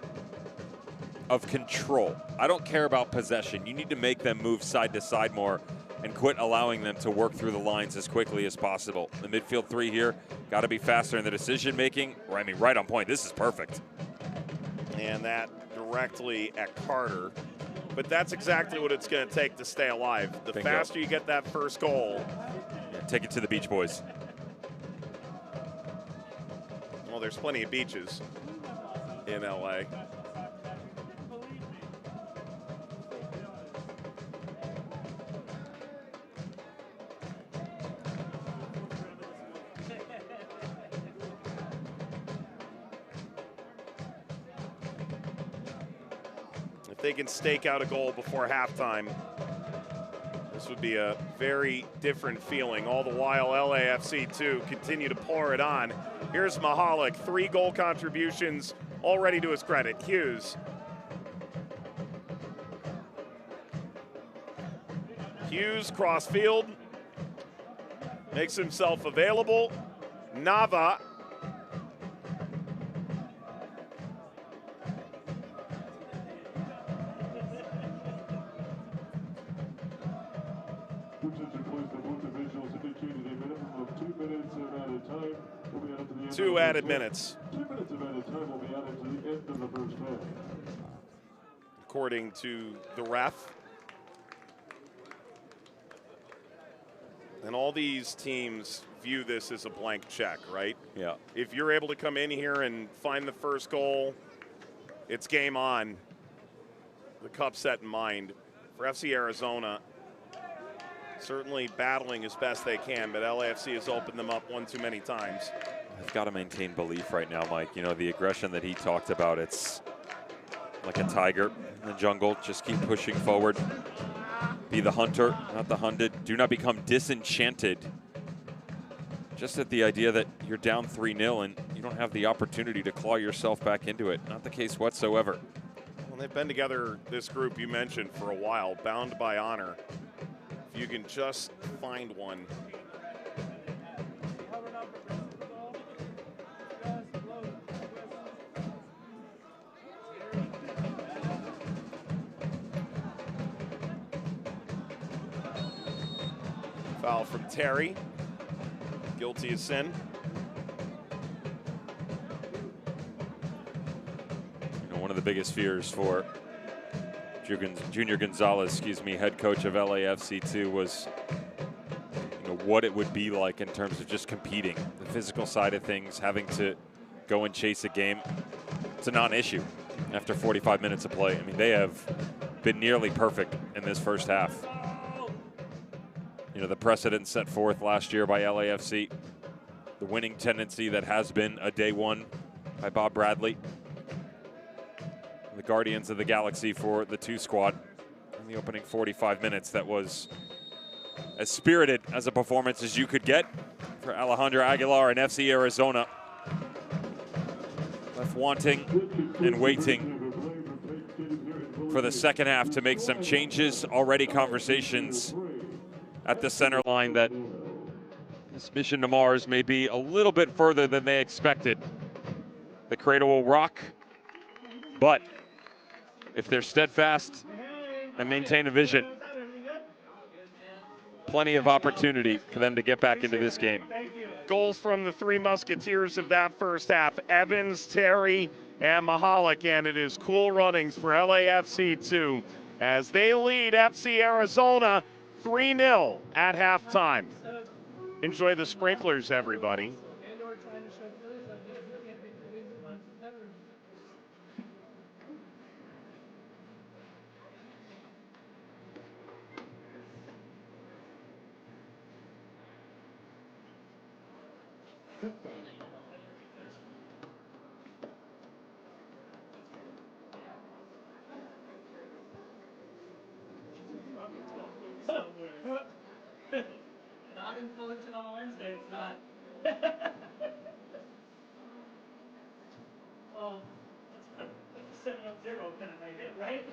of control. I don't care about possession. You need to make them move side to side more and quit allowing them to work through the lines as quickly as possible. The midfield 3 here, got to be faster in the decision making. I mean, right on point. This is perfect. And that directly at Carter. But that's exactly what it's going to take to stay alive. The Bingo. faster you get that first goal. Yeah, take it to the Beach Boys. Well, there's plenty of beaches in LA. If they can stake out a goal before halftime, this would be a very different feeling. All the while, LAFC 2 continue to pour it on. Here's Mahalik, 3 goal contributions already to his credit. Hughes. Hughes cross field, makes himself available. Nava. Two added minutes. 2 minutes of added time will be added to the end of the first half. According to the ref. And all these teams view this as a blank check, right? Yeah. If you're able to come in here and find the first goal, it's game on. The cup set in mind. For FC Arizona, certainly battling as best they can, but LAFC has opened them up one too many times. They've got to maintain belief right now, Mike. You know, the aggression that he talked about, it's like a tiger in the jungle. Just keep pushing forward. Be the hunter, not the hunted. Do not become disenchanted just at the idea that you're down 3-0 and you don't have the opportunity to claw yourself back into it. Not the case whatsoever. Well, they've been together, this group you mentioned, for a while, bound by honor. If you can just find one. Foul from Terry. Guilty as sin. You know, one of the biggest fears for Junior Gonzalez, head coach of LAFC2, was what it would be like in terms of just competing. The physical side of things, having to go and chase a game, it's a non-issue. after 45 minutes of play. I mean, they have been nearly perfect in this first half. You know, the precedent set forth last year by LAFC, the winning tendency that has been a day one by Bob Bradley, the Guardians of the Galaxy for the 2 squad in the opening 45 minutes. That was as spirited as a performance as you could get for Alejandro Aguilar and FC Arizona. Left wanting and waiting for the second half to make some changes. Already conversations at the center line that this mission to Mars may be a little bit further than they expected. The cradle will rock, but if they're steadfast and maintain a vision, plenty of opportunity for them to get back into this game. Goals from the 3 Musketeers of that first half: Evans, Terry, and Mahalik. And it is cool runnings for LAFC 2 as they lead FC Arizona 3-0 at halftime. Enjoy the sprinklers, everybody. Not in Fullerton on a Wednesday, it's not. Well, that's 7-0 kind of night, right?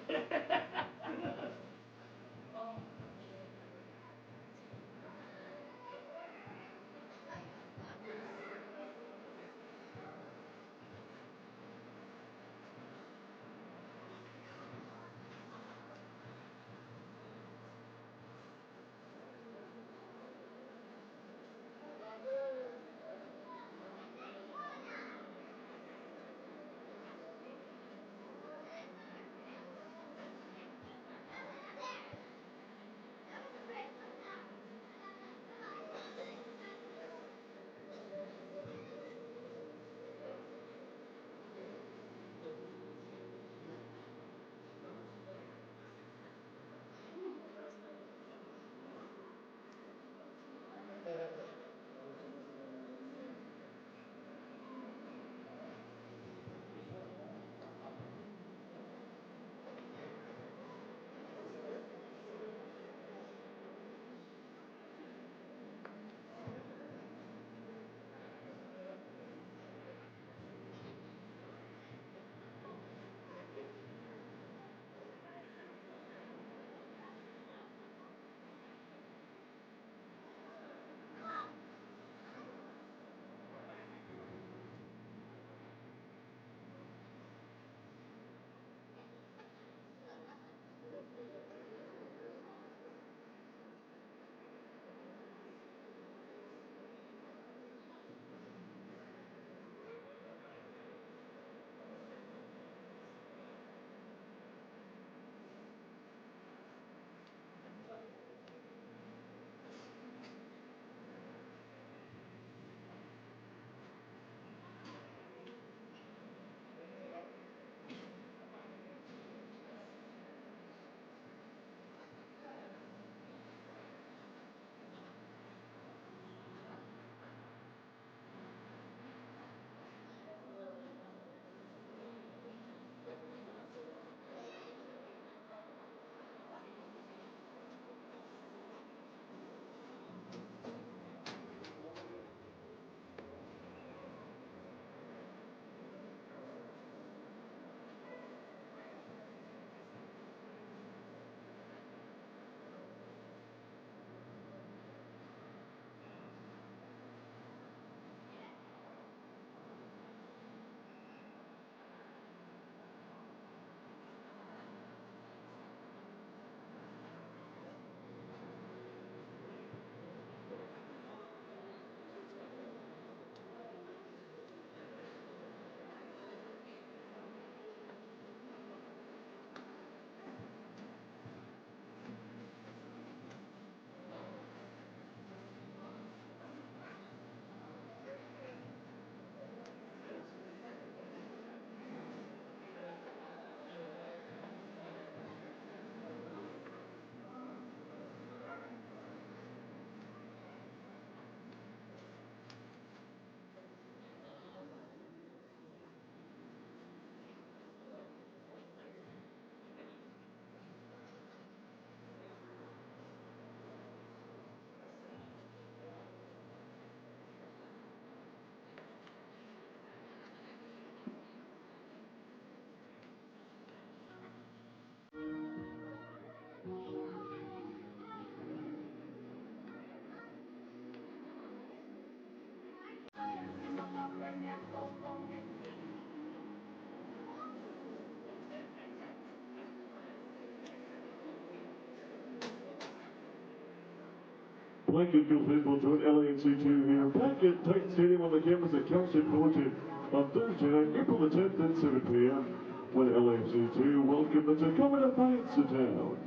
Blanket Field faithful join LAFC 2 here back at Titan Stadium on the campus at Cal State Fullerton on Thursday night, April the 10th at 7 p.m. when LAFC 2 welcome the Tacoma Defiance to town.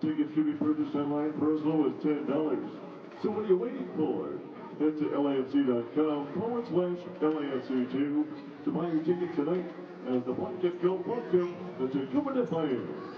Tickets can be purchased online for as low as $10. So what are you waiting for? Head to LAFC.com/LAFC2 to buy your tickets tonight as the Blanket Field welcome the Tacoma Defiance.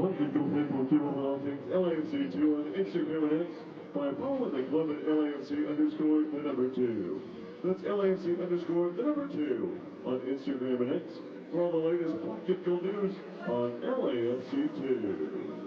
like and feel faithful to all things LAFC2 on Instagram and X by following the club at LAFC_2. That's LAFC_2 on Instagram and X for all the latest pocketful news on LAFC2.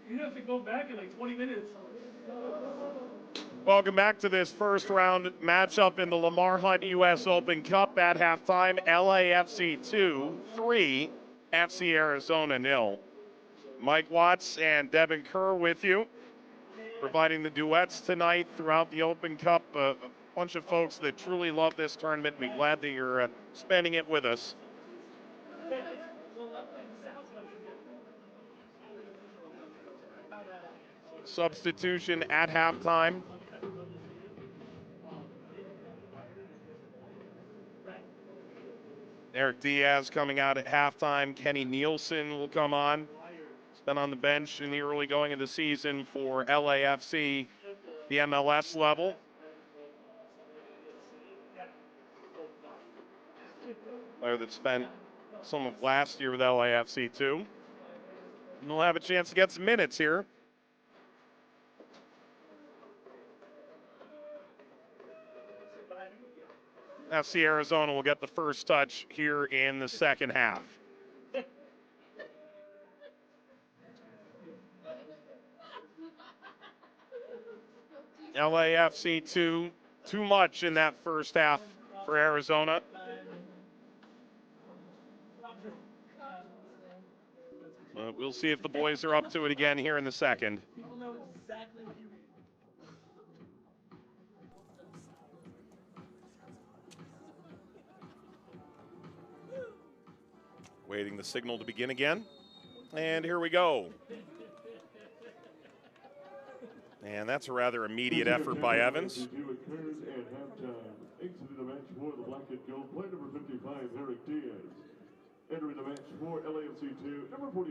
You have to go back in like 20 minutes. Welcome back to this first round matchup in the Lamar Hunt U.S. Open Cup. At halftime, LAFC 2-3, FC Arizona 0. Mike Watts and Devin Kerr with you, providing the duets tonight throughout the Open Cup. A bunch of folks that truly love this tournament. We're glad that you're spending it with us. Substitution at halftime. Eric Diaz coming out at halftime. Kenny Nielsen will come on. been on the bench in the early going of the season for LAFC, the MLS level. Player that spent some of last year with LAFC too. And we'll have a chance to get some minutes here. FC Arizona will get the first touch here in the second half. LAFC too much in that first half for Arizona. We'll see if the boys are up to it again here in the second. Waiting the signal to begin again. And here we go. And that's a rather immediate effort by Evans.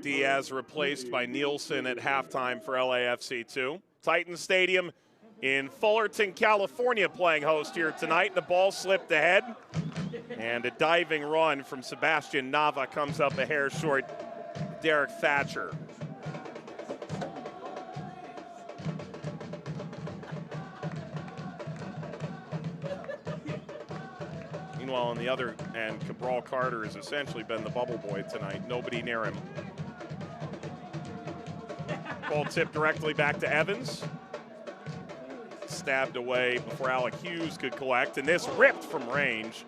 Diaz replaced by Nielsen at halftime for LAFC 2. Titan Stadium in Fullerton, California, playing host here tonight. The ball slipped ahead, and a diving run from Sebastian Nava comes up a hair short Derek Thatcher. Meanwhile, on the other end, Cabral Carter has essentially been the bubble boy tonight. Nobody near him. Ball tipped directly back to Evans. Stabbed away before Alec Hughes could collect, and this ripped from range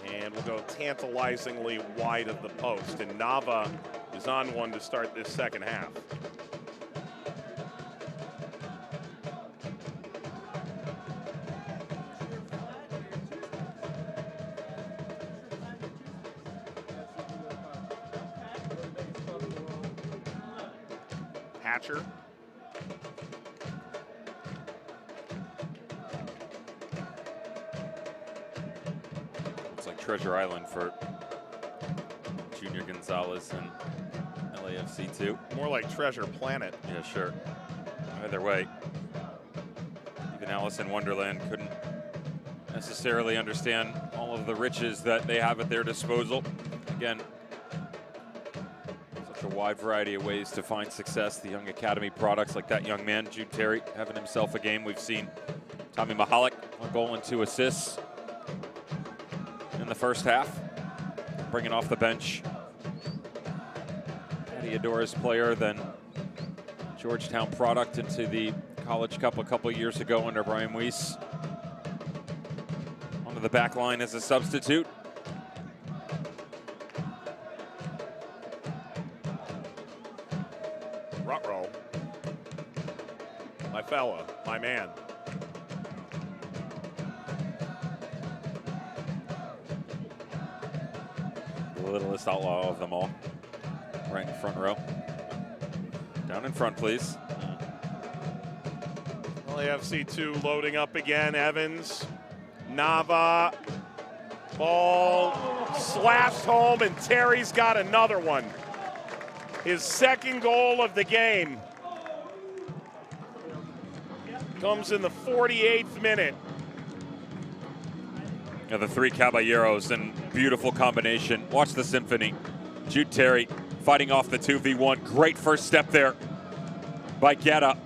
and will go tantalizingly wide of the post. And Nava is on one to start this second half. Hatcher. It's like Treasure Island for Junior Gonzalez and LAFC 2. More like Treasure Planet. Yeah, sure. Either way, even Alice in Wonderland couldn't necessarily understand all of the riches that they have at their disposal. Again, such a wide variety of ways to find success. The young academy products like that young man, Jude Terry, having himself a game. We've seen Tommy Mahalik, a goal and 2 assists in the first half, bringing off the bench. Adiora's player, then Georgetown product into the College Cup a couple years ago under Brian Weiss. Onto the back line as a substitute. Rutrow. My fella, my man. The littlest outlaw of them all. Right in the front row. Down in front, please. LAFC 2 loading up again. Evans, Nava, ball slashed home, and Terry's got another one. His second goal of the game comes in the 48th minute. Yeah, the 3 Caballeros and beautiful combination. Watch the symphony. Jude Terry fighting off the 2v1. Great first step there by Guetta.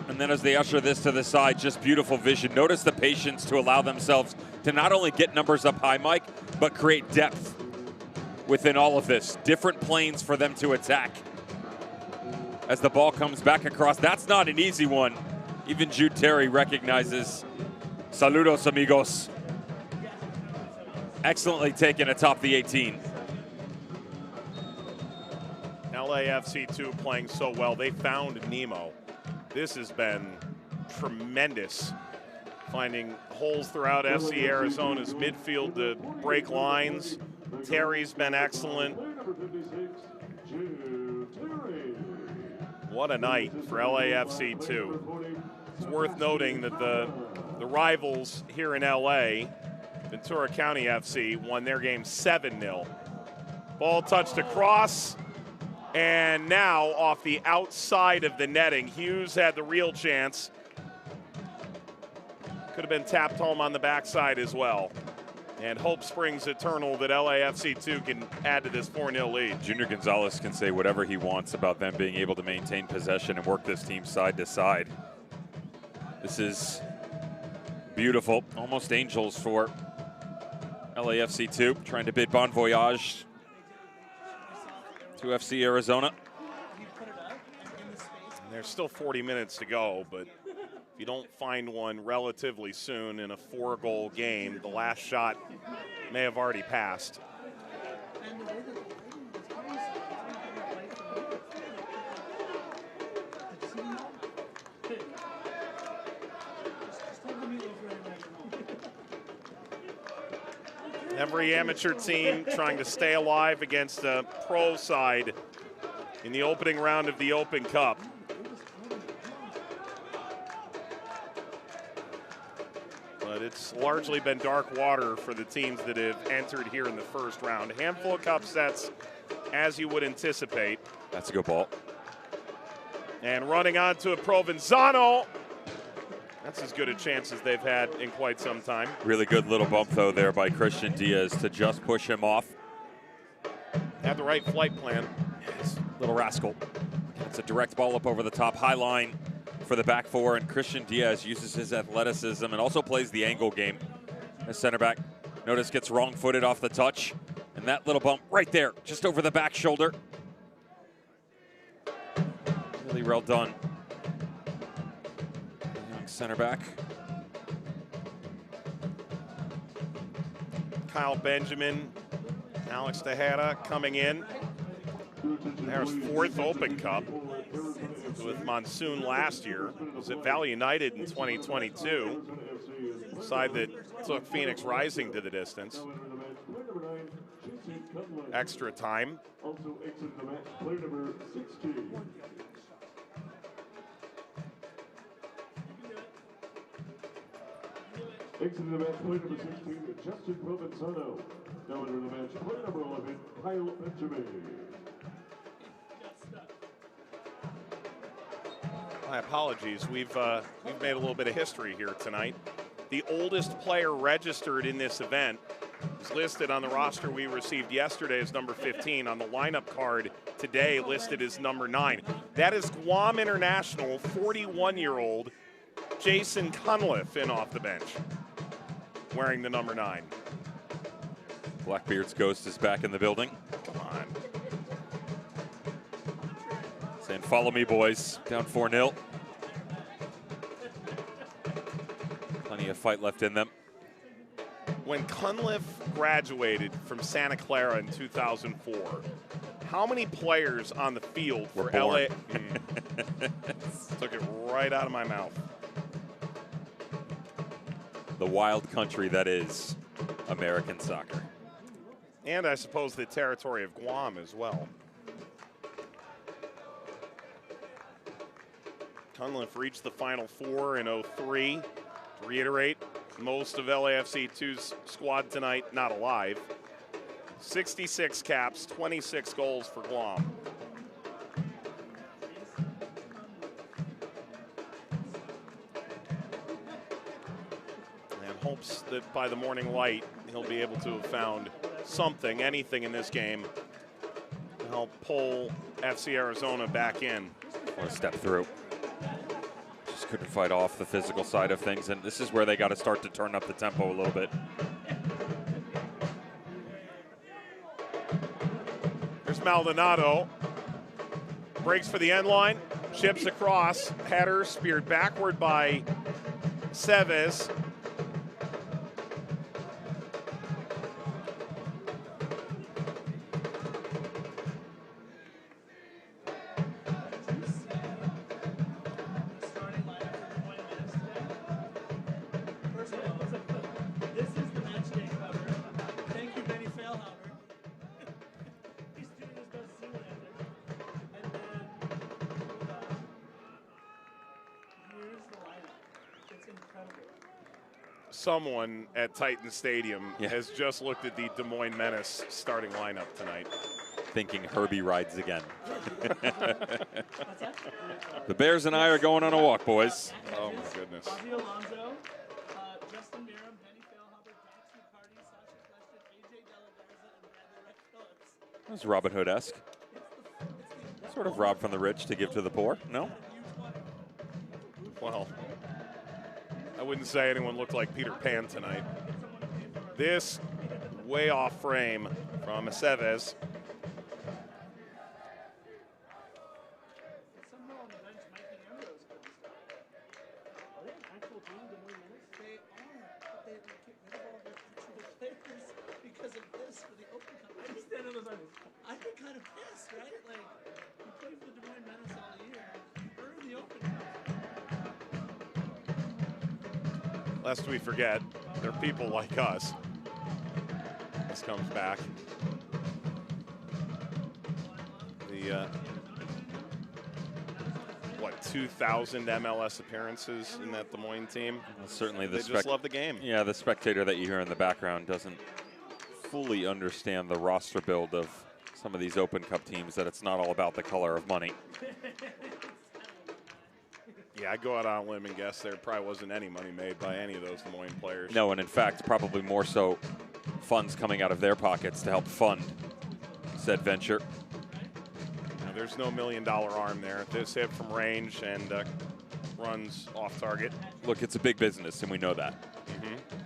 And then as they usher this to the side, just beautiful vision. Notice the patience to allow themselves to not only get numbers up high, Mike, but create depth within all of this. Different planes for them to attack. As the ball comes back across, that's not an easy one. Even Jude Terry recognizes. Saludos, amigos. Excellently taken atop the 18. LAFC 2 playing so well. They found Nemo. This has been tremendous. Finding holes throughout FC Arizona's midfield to break lines. Terry's been excellent. What a night for LAFC 2. It's worth noting that the rivals here in LA, Ventura County FC, won their game 7-0. Ball touched across. And now off the outside of the netting, Hughes had the real chance. Could have been tapped home on the backside as well. And hope springs eternal that LAFC 2 can add to this 4-0 lead. Junior Gonzalez can say whatever he wants about them being able to maintain possession and work this team side to side. This is beautiful, almost angels for LAFC 2, trying to bid bon voyage to FC Arizona. And there's still 40 minutes to go, but if you don't find one relatively soon in a 4-goal game, the last shot may have already passed. Every amateur team trying to stay alive against a pro side in the opening round of the Open Cup. But it's largely been dark water for the teams that have entered here in the first round. A handful of cup sets, as you would anticipate. That's a good ball. And running on to a Provenzano. That's as good a chance as they've had in quite some time. Really good little bump, though, there by Christian Diaz to just push him off. Had the right flight plan. Yes, little rascal. It's a direct ball up over the top, high line for the back four, and Christian Diaz uses his athleticism and also plays the angle game as center back. Notice gets wrong-footed off the touch, and that little bump right there, just over the back shoulder. Really well done. Young center back. Kyle Benjamin, Alex Tejada coming in. There's 4th Open Cup with Monsoon last year. Was at Valley United in 2022. Side that took Phoenix Rising to the distance. Extra time. Also exited the match, player number 16. Exiting the match, player number 16, Justin Provenzano. Now under the match, player number 11, Kyle Benjamin. My apologies. We've made a little bit of history here tonight. The oldest player registered in this event is listed on the roster we received yesterday as number 15. On the lineup card today, listed as number 9. That is Guam International 41-year-old Jason Cunliffe in off the bench, wearing the number 9. Blackbeard's ghost is back in the building. Come on. Saying, follow me, boys. Down 4-0. Plenty of fight left in them. When Cunliffe graduated from Santa Clara in 2004, how many players on the field for LA? Took it right out of my mouth. The wild country that is American soccer. And I suppose the territory of Guam as well. Cunliffe reached the Final Four in 03. To reiterate, most of LAFC 2's squad tonight not alive. 66 caps, 26 goals for Guam. And hopes that by the morning light, he'll be able to have found something, anything in this game to help pull FC Arizona back in. What a step through. Just couldn't fight off the physical side of things, and this is where they got to start to turn up the tempo a little bit. There's Maldonado. Breaks for the end line, chips across, header speared backward by Seves. Someone at Titan Stadium has just looked at the Des Moines Menace starting lineup tonight. thinking Herbie rides again. The Bears and I are going on a walk, boys. Oh, my goodness. Bobby Alonso, Justin Miram, Benny Failhaber, Dax McCarty, Sasha Fleshton, AJ Delagarza, and Bradley Rex Phillips. That's Robin Hood-esque. Sort of rob from the rich to give to the poor, no? Well, I wouldn't say anyone looked like Peter Pan tonight. This way off frame from Aceves. Somehow on the bench, Mikey Ambrose couldn't start. Are they an actual team to win minutes? They are, but they kicked rid of all their actual players because of this for the Open Cup. I just stand on those items. I'd be kind of pissed, right? Like, you played for the Des Moines Menace all year, you earned the Open Cup. Lest we forget, there are people like us. This comes back. The, 2,000 MLS appearances in that Des Moines team? Well, certainly They just love the game. Yeah, the spectator that you hear in the background doesn't fully understand the roster build of some of these Open Cup teams, that it's not all about the color of money. Yeah, I'd go out on a limb and guess there probably wasn't any money made by any of those Des Moines players. No, and in fact, probably more so funds coming out of their pockets to help fund said venture. Now, there's no $1 million arm there. This hit from range and runs off target. Look, it's a big business, and we know that.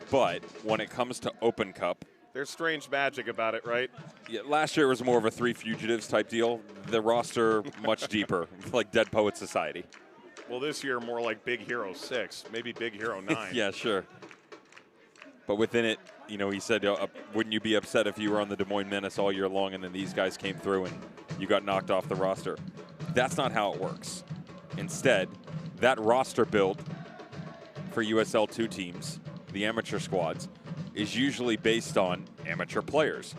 But when it comes to Open Cup, There's strange magic about it, right? yeah, last year it was more of a Three Fugitives type deal. The roster much deeper, like Dead Poets Society. Well, this year more like Big Hero 6, maybe Big Hero 9. Yeah, sure. But within it, you know, he said, wouldn't you be upset if you were on the Des Moines Menace all year long and then these guys came through and you got knocked off the roster? That's not how it works. Instead, that roster build for USL 2 teams, the amateur squads, is usually based on amateur players,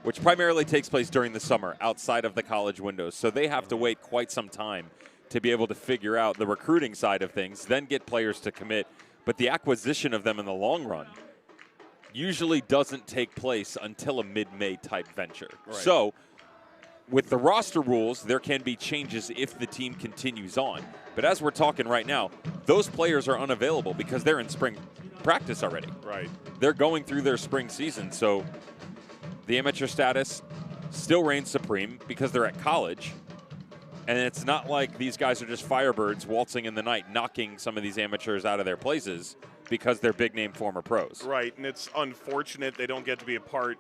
which primarily takes place during the summer outside of the college windows. So they have to wait quite some time to be able to figure out the recruiting side of things, then get players to commit. But the acquisition of them in the long run usually doesn't take place until a mid-May type venture. Right. So with the roster rules, there can be changes if the team continues on. But as we're talking right now, those players are unavailable because they're in spring practice already. Right. They're going through their spring season. So the amateur status still reigns supreme because they're at college. And it's not like these guys are just firebirds waltzing in the night, knocking some of these amateurs out of their places because they're big-name former pros. Right, and it's unfortunate they don't get to be a part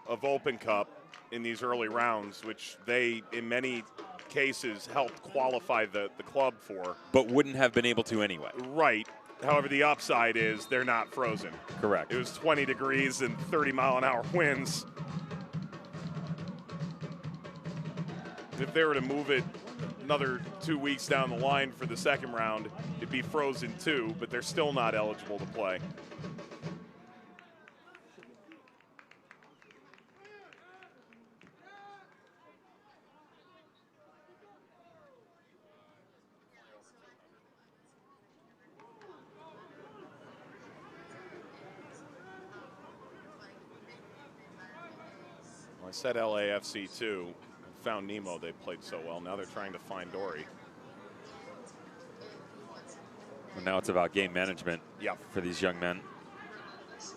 of Open Cup in these early rounds, which they, in many cases, helped qualify the club for. But wouldn't have been able to anyway. Right. However, the upside is they're not frozen. Correct. It was 20 degrees and 30-mile-an-hour winds. If they were to move it another 2 weeks down the line for the second round, it'd be frozen too, but they're still not eligible to play. Well, I said LAFC too. Found Nemo, they played so well. Now they're trying to find Dory. Well, now it's about game management for these young men. This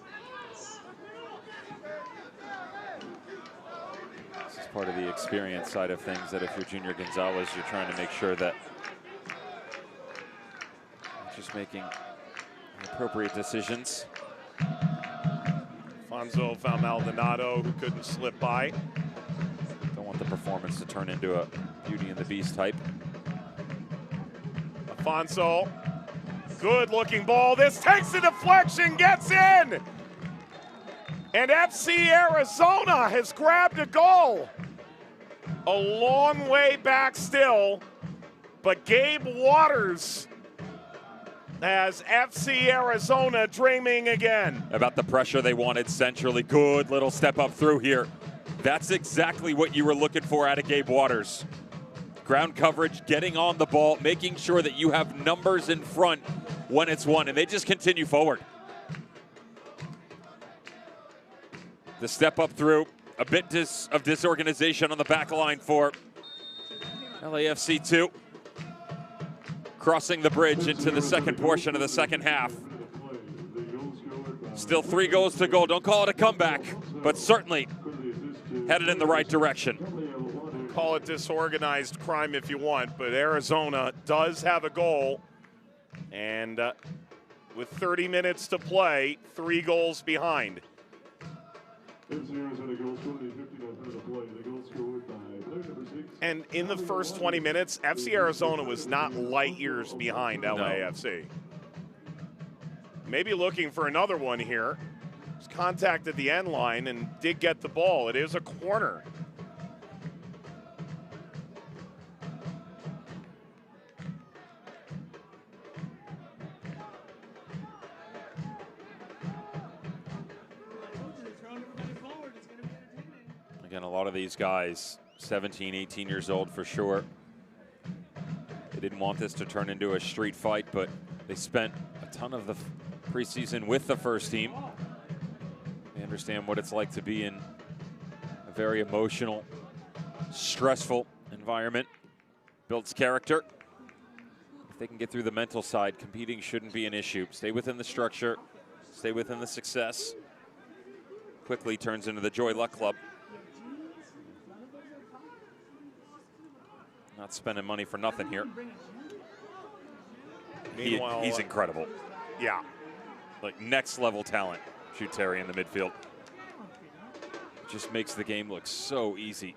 is part of the experience side of things, that if you're Junior Gonzalez, you're trying to make sure that you're just making appropriate decisions. Fonzo found Maldonado, who couldn't slip by. Don't want the performance to turn into a Beauty and the Beast type. Afonso, good looking ball. This takes the deflection, gets in. And FC Arizona has grabbed a goal. A long way back still, but Gabe Waters has FC Arizona dreaming again. About the pressure they wanted centrally. Good little step up through here. That's exactly what you were looking for out of Gabe Waters. Ground coverage, getting on the ball, making sure that you have numbers in front when it's won, and they just continue forward. The step up through, A bit of disorganization on the back line for LAFC 2. Crossing the bridge into the second portion of the second half. Still 3 goals to go. Don't call it a comeback, but certainly headed in the right direction. Call it disorganized crime if you want, but Arizona does have a goal. And with 30 minutes to play, 3 goals behind. And in the first 20 minutes, FC Arizona was not light years behind LAFC. Maybe looking for another one here. Was contacted the end line and did get the ball. It is a corner. Again, a lot of these guys, 17, 18 years old for sure. They didn't want this to turn into a street fight, but they spent a ton of the preseason with the first team. They understand what it's like to be in a very emotional, stressful environment. Builds character. If they can get through the mental side, competing shouldn't be an issue. Stay within the structure, stay within the success. Quickly turns into the Joy Luck Club. Not spending money for nothing here. Meanwhile, he's incredible. Yeah. Like next level talent, shoot Terry in the midfield. Just makes the game look so easy.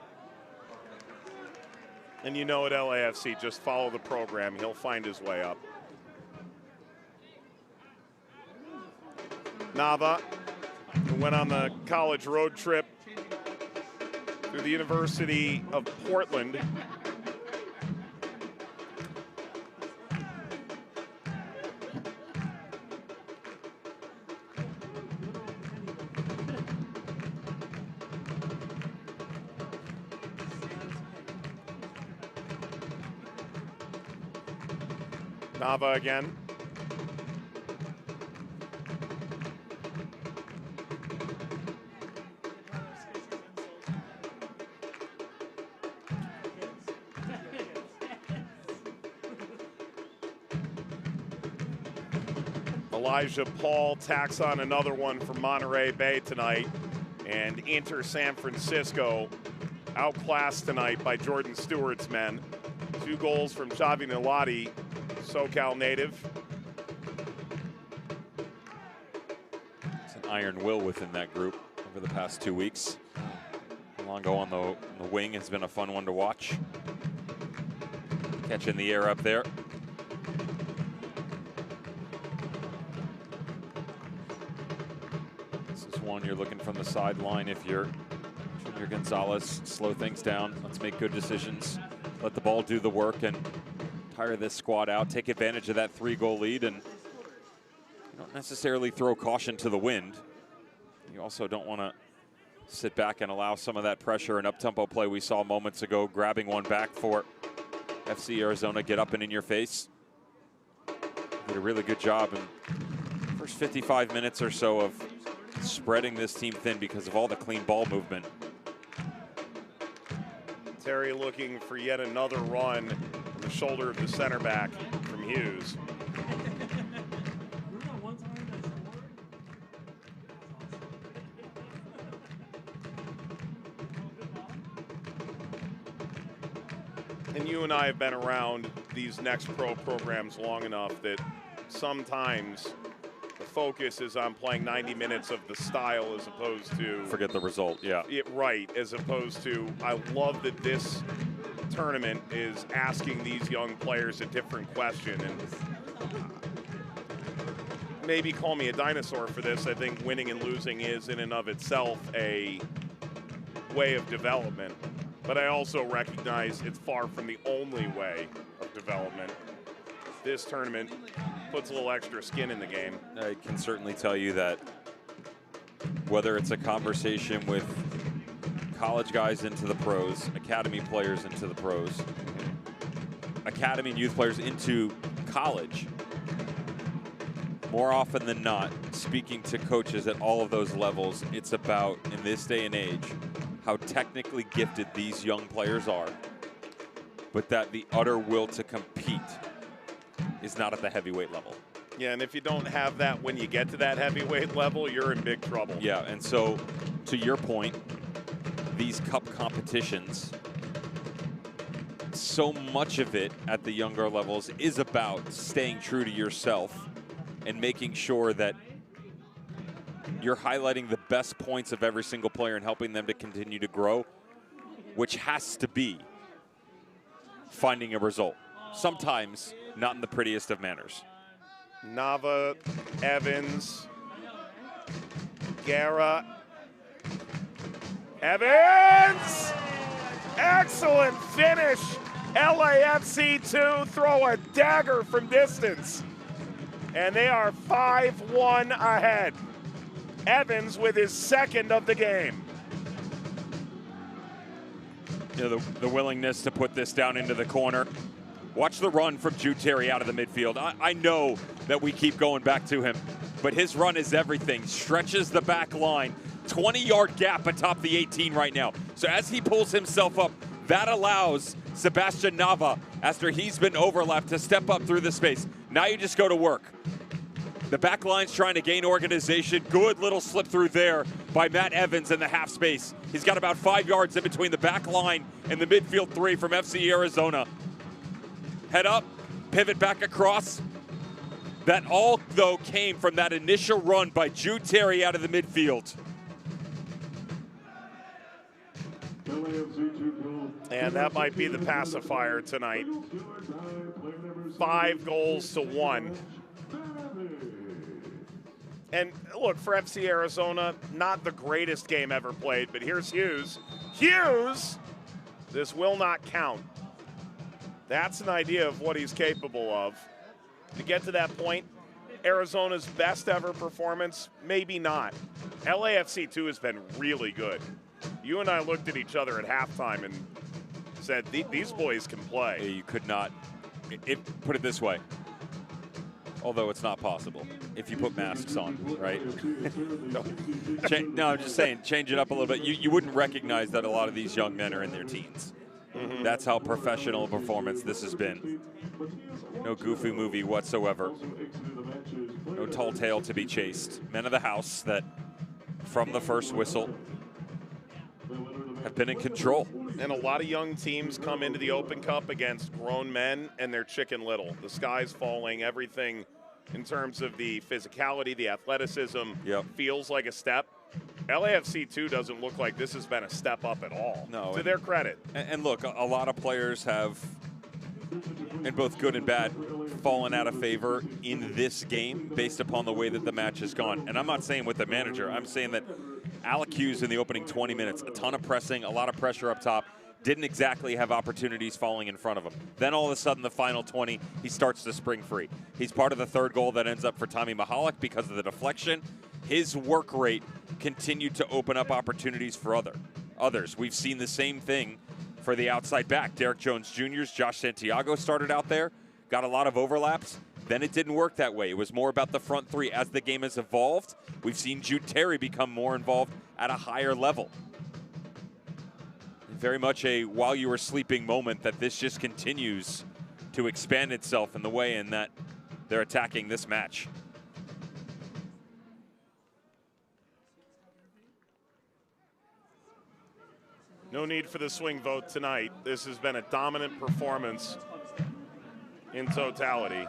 And you know at LAFC, just follow the program. He'll find his way up. Nava, who went on the college road trip through the University of Portland. Nava again. Elijah Paul tacks on another one for Monterey Bay tonight. And Inter San Francisco outclassed tonight by Jordan Stewart's men. 2 goals from Xavi Nilati, SoCal native. It's an iron will within that group over the past 2 weeks. Longo on the wing has been a fun one to watch. Catching the air up there. This is one you're looking from the sideline if you're Junior Gonzalez. Slow things down. Let's make good decisions. Let the ball do the work and tire this squad out, take advantage of that 3-goal lead, and you don't necessarily throw caution to the wind. You also don't want to sit back and allow some of that pressure and up-tempo play we saw moments ago, grabbing one back for FC Arizona, get up and in your face. Did a really good job in the first 55 minutes or so of spreading this team thin because of all the clean ball movement. Terry looking for yet another run on the shoulder of the center back from Hughes. And you and I have been around these next pro programs long enough that sometimes the focus is on playing 90 minutes of the style as opposed to... Forget the result, yeah. Right, as opposed to, I love that this tournament is asking these young players a different question. And maybe call me a dinosaur for this. I think winning and losing is in and of itself a way of development. But I also recognize it's far from the only way of development. This tournament puts a little extra skin in the game. I can certainly tell you that whether it's a conversation with college guys into the pros, academy players into the pros, academy and youth players into college, more often than not, speaking to coaches at all of those levels, it's about, in this day and age, how technically gifted these young players are, but that the utter will to compete is not at the heavyweight level. Yeah, and if you don't have that when you get to that heavyweight level, you're in big trouble. Yeah, and so to your point, these cup competitions, so much of it at the younger levels is about staying true to yourself and making sure that you're highlighting the best points of every single player and helping them to continue to grow, which has to be finding a result. Sometimes not in the prettiest of manners. Nava, Evans, Guerra, Evans! Excellent finish. LAFC 2 throw a dagger from distance. And they are 5-1 ahead. Evans with his second of the game. You know, the willingness to put this down into the corner. Watch the run from Jude Terry out of the midfield. I know that we keep going back to him, but his run is everything. Stretches the back line. 20-yard gap atop the 18 right now. So as he pulls himself up, that allows Sebastian Nava, after he's been overlapped, to step up through the space. Now you just go to work. The back line's trying to gain organization. Good little slip through there by Matt Evans in the half space. He's got about 5 yards in between the back line and the midfield three from FC Arizona. Head up, pivot back across. That all, though, came from that initial run by Jude Terry out of the midfield. And that might be the pacifier tonight. 5-1. And look, for FC Arizona, not the greatest game ever played, but here's Hughes. Hughes! This will not count. That's an idea of what he's capable of. To get to that point, Arizona's best ever performance, maybe not. LAFC 2 has been really good. You and I looked at each other at halftime and said, these boys can play. You could not, put it this way, although it's not possible, if you put masks on, right? No, I'm just saying, change it up a little bit. You wouldn't recognize that a lot of these young men are in their teens. Mm-hmm. That's how professional a performance this has been. No goofy movie whatsoever. No tall tale to be chased. Men of the house that, from the first whistle, have been in control. And a lot of young teams come into the Open Cup against grown men, and they're chicken little. The sky's falling. Everything in terms of the physicality, the athleticism, feels like a step. LAFC 2 doesn't look like this has been a step up at all, to their credit. And look, a lot of players have, in both good and bad, fallen out of favor in this game based upon the way that the match has gone. And I'm not saying with the manager. I'm saying that Alec Hughes in the opening 20 minutes, a ton of pressing, a lot of pressure up top, didn't exactly have opportunities falling in front of him. Then all of a sudden, the final 20, he starts to spring free. He's part of the third goal that ends up for Tommy Mihalik because of the deflection. His work rate continued to open up opportunities for others. We've seen the same thing for the outside back. Derek Jones Jr.'s Josh Santiago started out there, got a lot of overlaps. Then it didn't work that way. It was more about the front three. As the game has evolved, we've seen Jude Terry become more involved at a higher level. Very much a while you were sleeping moment that this just continues to expand itself in the way in that they're attacking this match. No need for the swing vote tonight. This has been a dominant performance in totality.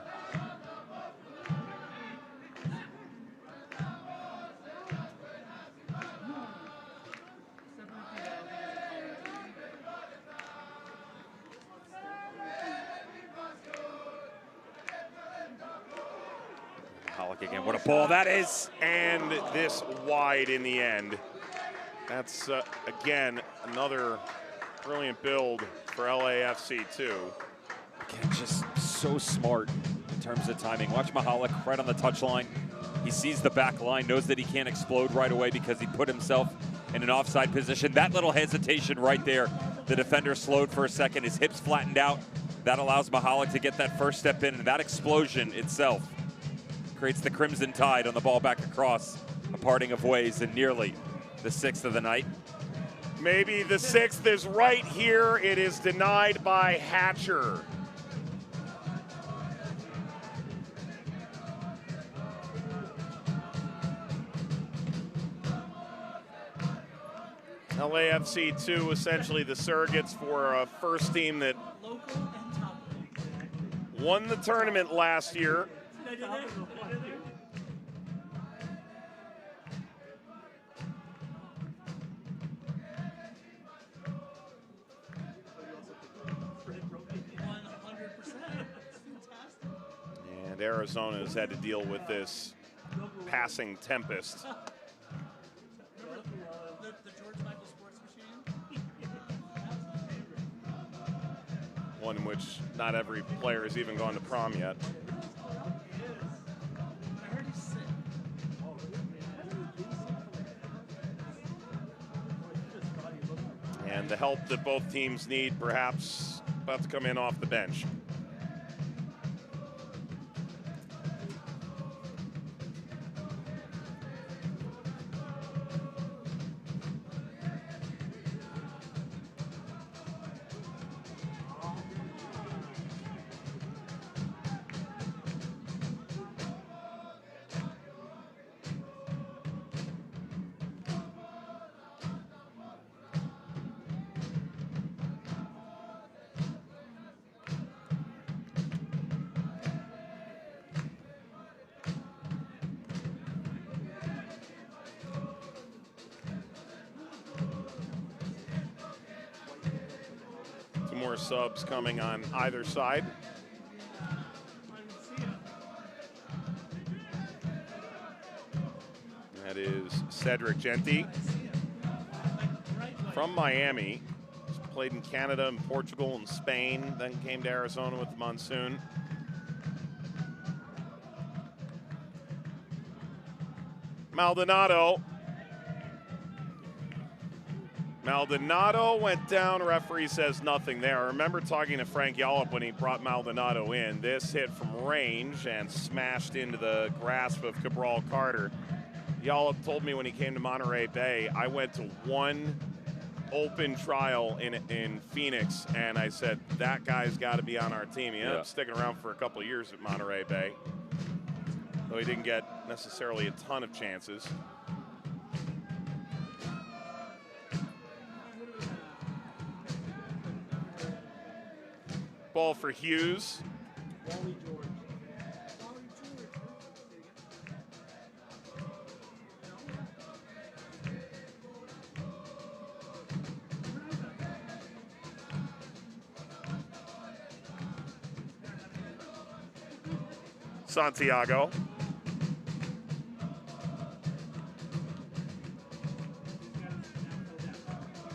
Mihalik again, what a ball that is. And this wide in the end. That's, again, another brilliant build for LAFC 2. Again, just so smart in terms of timing. Watch Mihalik right on the touchline. He sees the back line, knows that he can't explode right away because he put himself in an offside position. That little hesitation right there, the defender slowed for a second, his hips flattened out. That allows Mihalik to get that first step in, and that explosion itself creates the crimson tide on the ball back across, a parting of ways, and nearly the 6th of the night. Maybe the 6th is right here. It is denied by Hatcher. LAFC 2 essentially the surrogates for a first team that won the tournament last year. And Arizona has had to deal with this passing tempest. One in which not every player has even gone to prom yet. And the help that both teams need, perhaps about to come in off the bench. More subs coming on either side. That is Cedric Genti from Miami. He's played in Canada and Portugal and Spain, then came to Arizona with the Monsoon. Maldonado went down. Referee says nothing there. I remember talking to Frank Yallop when he brought Maldonado in. This hit from range and smashed into the grasp of Cabral Carter. Yallop told me when he came to Monterey Bay, I went to one open trial in Phoenix, and I said, that guy's got to be on our team. He ended up sticking around for a couple of years at Monterey Bay, though he didn't get necessarily a ton of chances. Ball for Hughes. Santiago.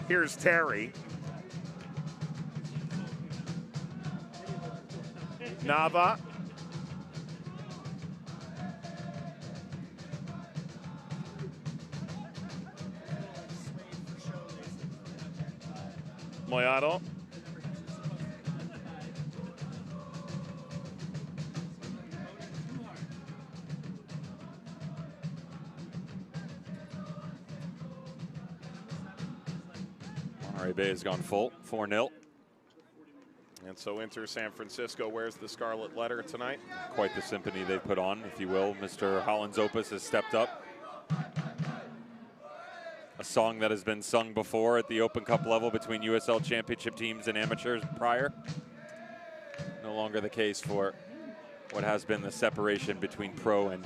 Here's Terry. Nava. Moyado. Monterey Bay has gone full, 4-0. And so enter San Francisco. Where's the scarlet letter tonight? Quite the symphony they've put on, if you will. Mr. Holland's Opus has stepped up. A song that has been sung before at the Open Cup level between USL Championship teams and amateurs prior. No longer the case for what has been the separation between pro and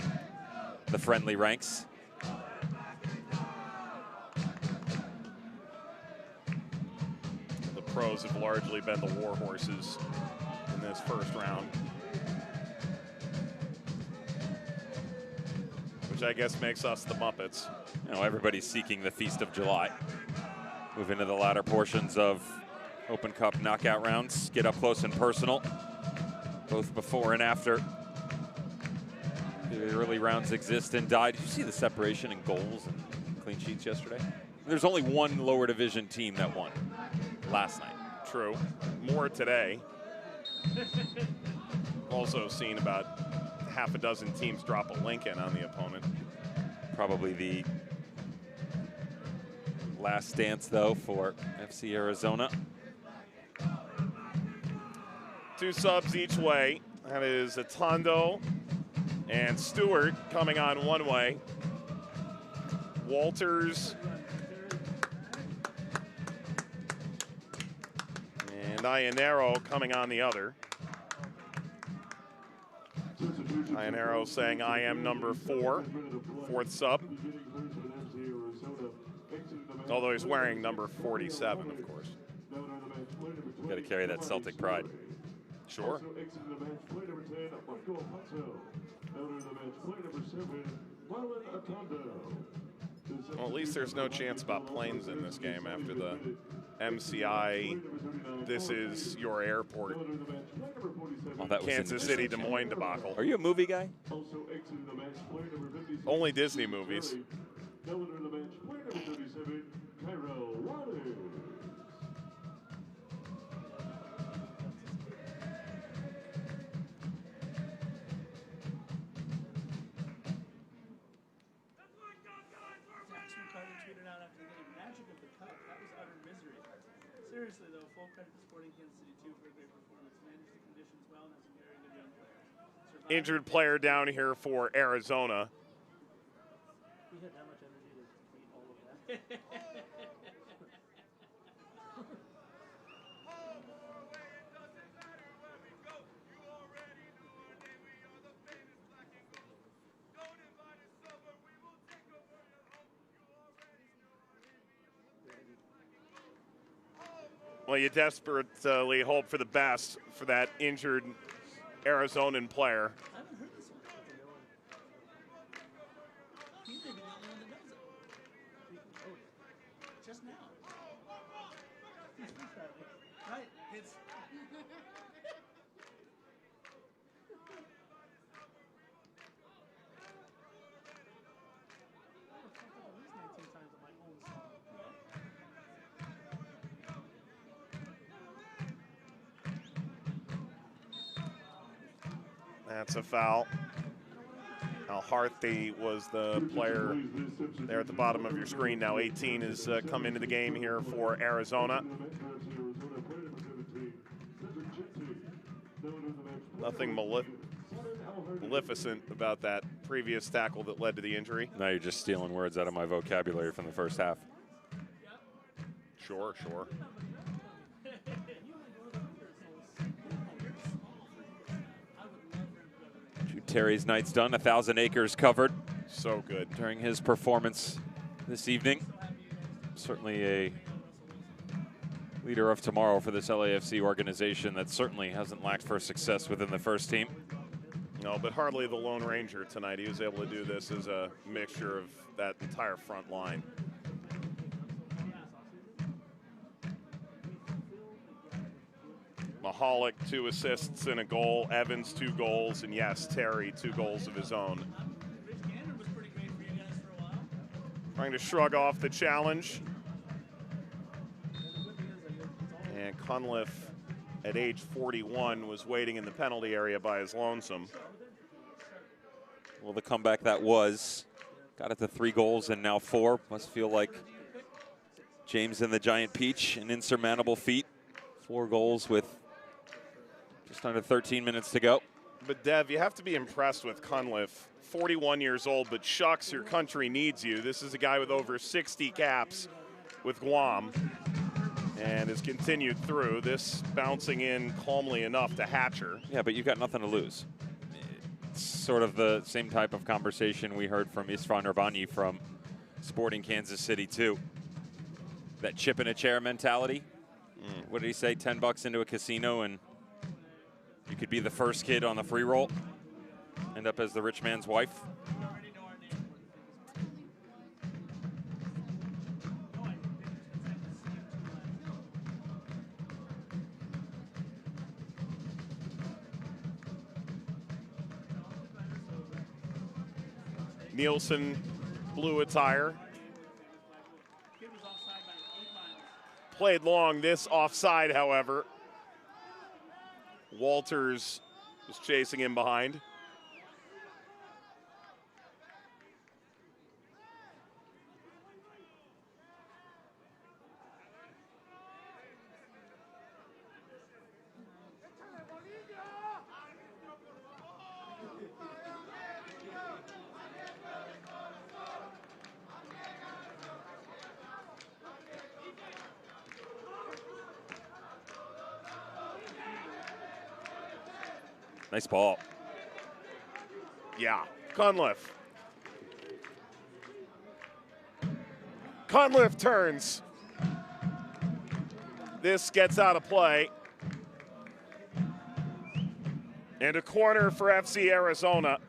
the friendly ranks. Pros have largely been the war horses in this first round, which I guess makes us the Muppets. You know, everybody's seeking the Feast of July. Move into the latter portions of Open Cup knockout rounds. Get up close and personal, both before and after. The early rounds exist and die. Did you see the separation in goals and clean sheets yesterday? There's only one lower division team that won last night. True. More today. Also seen about half a dozen teams drop a Lincoln on the opponent. Probably the Last dance, though, for FC Arizona. 2 subs each way. That is Atondo and Stewart coming on one way. Walters and Iannero coming on the other. Iannero saying, I am number 4, 4th sub. Although he's wearing number 47, of course. Got to carry that Celtic pride. Sure. Well, at least there's no chance about planes in this game after the MCI, this is your airport, Oh, that was Kansas City, Des Moines debacle. Are you a movie guy? Only Disney movies. Tweeted out after the game, magic of the cup. That was utter misery. Seriously though, full credit to Sporting Kansas City too for a great performance. Managed the conditions well and has some very good young players. Injured player down here for Arizona. We had that much energy to beat all of that. Well, you desperately hope for the best for that injured Arizonan player. I haven't heard this one. He may be the only one that knows it. Oh, just now. Right, it's... That's a foul. Al Harthy was the player there at the bottom of your screen. Now 18 has come into the game here for Arizona. Nothing maleficent about that previous tackle that led to the injury. Now you're just stealing words out of my vocabulary from the first half. Sure, sure. Terry's night's done. 1,000 acres covered. So good. During his performance this evening. Certainly a leader of tomorrow for this LAFC organization that certainly hasn't lacked for success within the first team. No, but hardly the Lone Ranger tonight. He was able to do this as a mixture of that entire front line. Mahalik, 2 assists and a goal. Evans, 2 goals. And yes, Terry, 2 goals of his own. Trying to shrug off the challenge. And Cunliffe, at age 41, was waiting in the penalty area by his lonesome. Well, the comeback that was. Got it to 3 goals and now 4. Must feel like James and the Giant Peach, an insurmountable feat. 4 goals with just under 13 minutes to go. But Dev, you have to be impressed with Cunliffe. 41 years old, but shucks, your country needs you. This is a guy with over 60 caps with Guam and has continued through. This bouncing in calmly enough to Hatcher. Yeah, but you've got nothing to lose. It's sort of the same type of conversation we heard from Isfan Urbani from Sporting Kansas City too. That chip in a chair mentality. What did he say? $10 into a casino and you could be the first kid on the free roll, end up as the rich man's wife. Nielsen, blue attire. Played long, this offside, however. Walters was chasing him behind. Nice ball. Yeah, Cunliffe. Cunliffe turns. This gets out of play. And a corner for FC Arizona.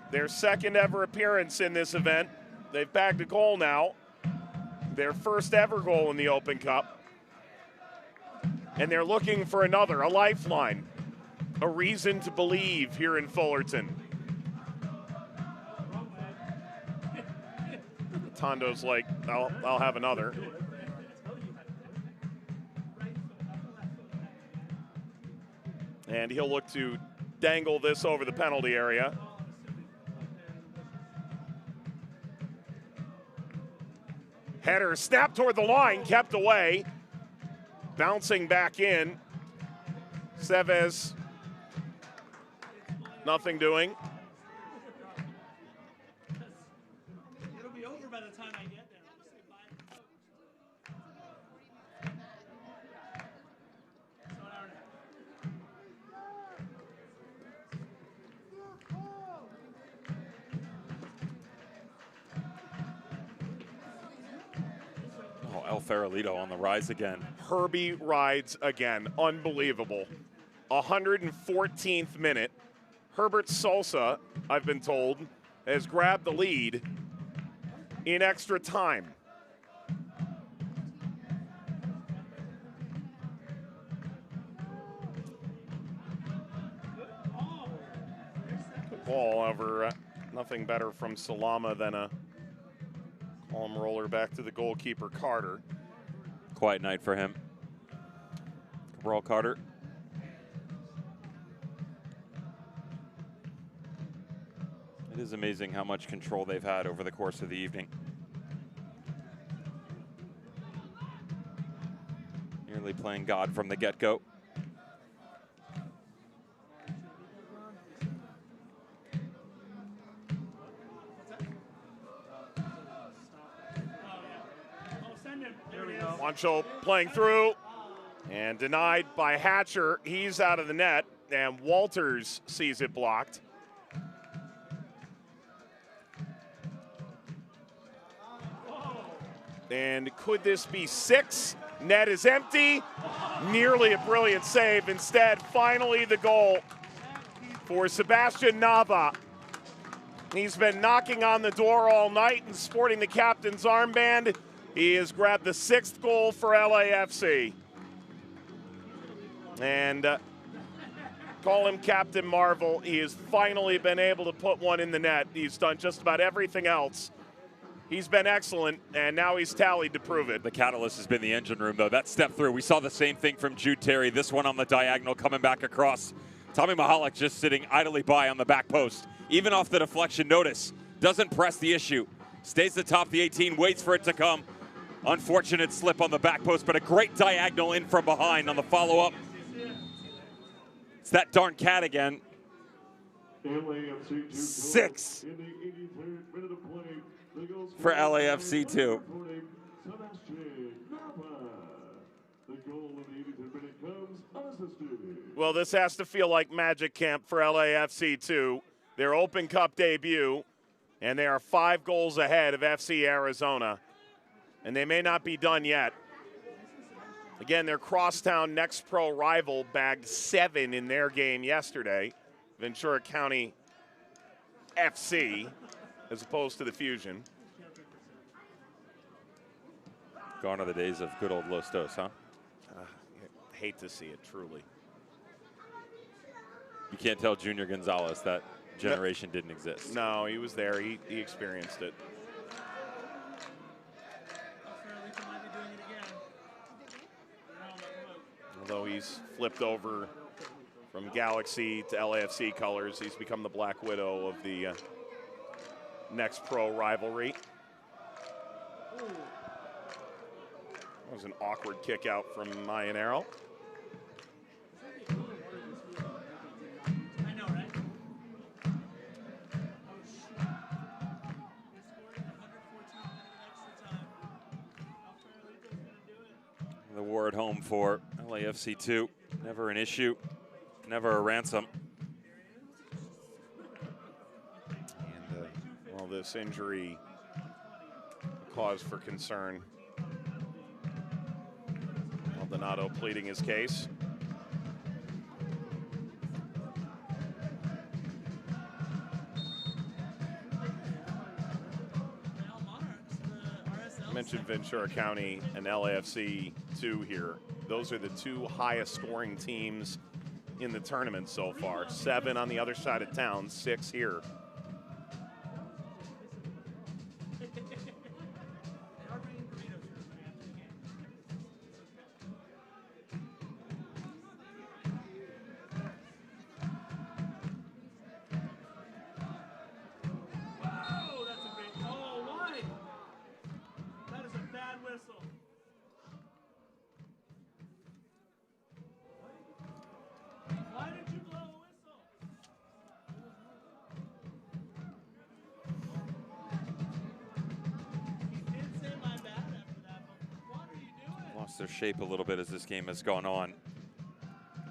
Their second ever appearance in this event. They've bagged a goal now. Their first ever goal in the Open Cup. And they're looking for another, a lifeline, a reason to believe here in Fullerton. Tondo's like, I'll have another. And he'll look to dangle this over the penalty area. Header snapped toward the line, kept away. Bouncing back in. Seves, nothing doing. It'll be over by the time I get there. I'll just say bye. So an hour and a half. Oh, El Farolito on the rise again. Herbie rides again. Unbelievable. 114th minute. Herbert Salsa, I've been told, has grabbed the lead in extra time. Good ball over. Nothing better from Salama than a calm roller back to the goalkeeper, Carter. Quiet night for him. Cabral Carter. It is amazing how much control they've had over the course of the evening. Nearly playing God from the get-go. Wancho playing through and denied by Hatcher. He's out of the net, and Walters sees it blocked. And could this be 6? Net is empty. Nearly a brilliant save. Instead, finally the goal for Sebastian Nava. He's been knocking on the door all night and sporting the captain's armband. He has grabbed the 6th goal for LAFC. And call him Captain Marvel. He has finally been able to put one in the net. He's done just about everything else. He's been excellent, and now he's tallied to prove it. The catalyst has been the engine room, though. That step through, we saw the same thing from Jude Terry. This one on the diagonal coming back across. Tommy Mahalik just sitting idly by on the back post. Even off the deflection, notice, doesn't press the issue. Stays atop the 18, waits for it to come. Unfortunate slip on the back post, but a great diagonal in from behind on the follow-up. It's that darn cat again. 6 for LAFC 2. Well, this has to feel like magic camp for LAFC 2. Their Open Cup debut, and they are 5 goals ahead of FC Arizona. And they may not be done yet. Again, their crosstown next pro rival bagged 7 in their game yesterday. Ventura County FC, as opposed to the Fusion. Gone are the days of good old Los Dos, huh? Hate to see it, truly. You can't tell Junior Gonzalez that generation didn't exist. No, he was there. He experienced it. Although he's flipped over from Galaxy to LAFC colors, he's become the Black Widow of the next pro rivalry. That was an awkward kick out from Mayanero. I know, right? The war at home for LAFC 2. Never an issue, never a ransom. this injury a cause for concern. Maldonado pleading his case. I mentioned Ventura County and LAFC 2 here. Those are the two highest scoring teams in the tournament so far. 7 on the other side of town, 6 here. Their shape a little bit as this game has gone on.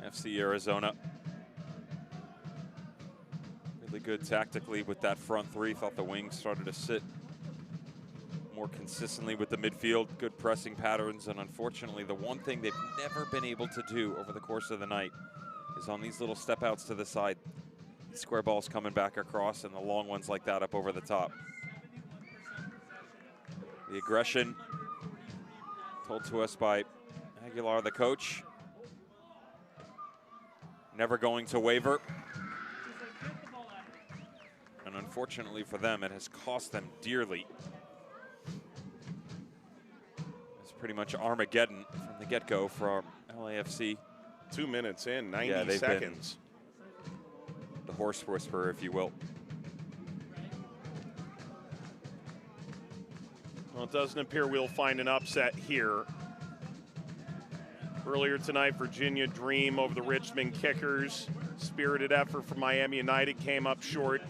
FC Arizona really good tactically with that front three. Thought the wings started to sit more consistently with the midfield. Good pressing patterns, and unfortunately the one thing they've never been able to do over the course of the night is on these little step outs to the side. Square balls coming back across and the long ones like that up over the top. The aggression told to us by Aguilar, the coach, never going to waver. And unfortunately for them, it has cost them dearly. It's pretty much Armageddon from the get-go for LAFC. 2 minutes in, 90 seconds. The horse whisperer, if you will. Well, it doesn't appear we'll find an upset here. Earlier tonight, Virginia Dream over the Richmond Kickers. Spirited effort from Miami United came up short.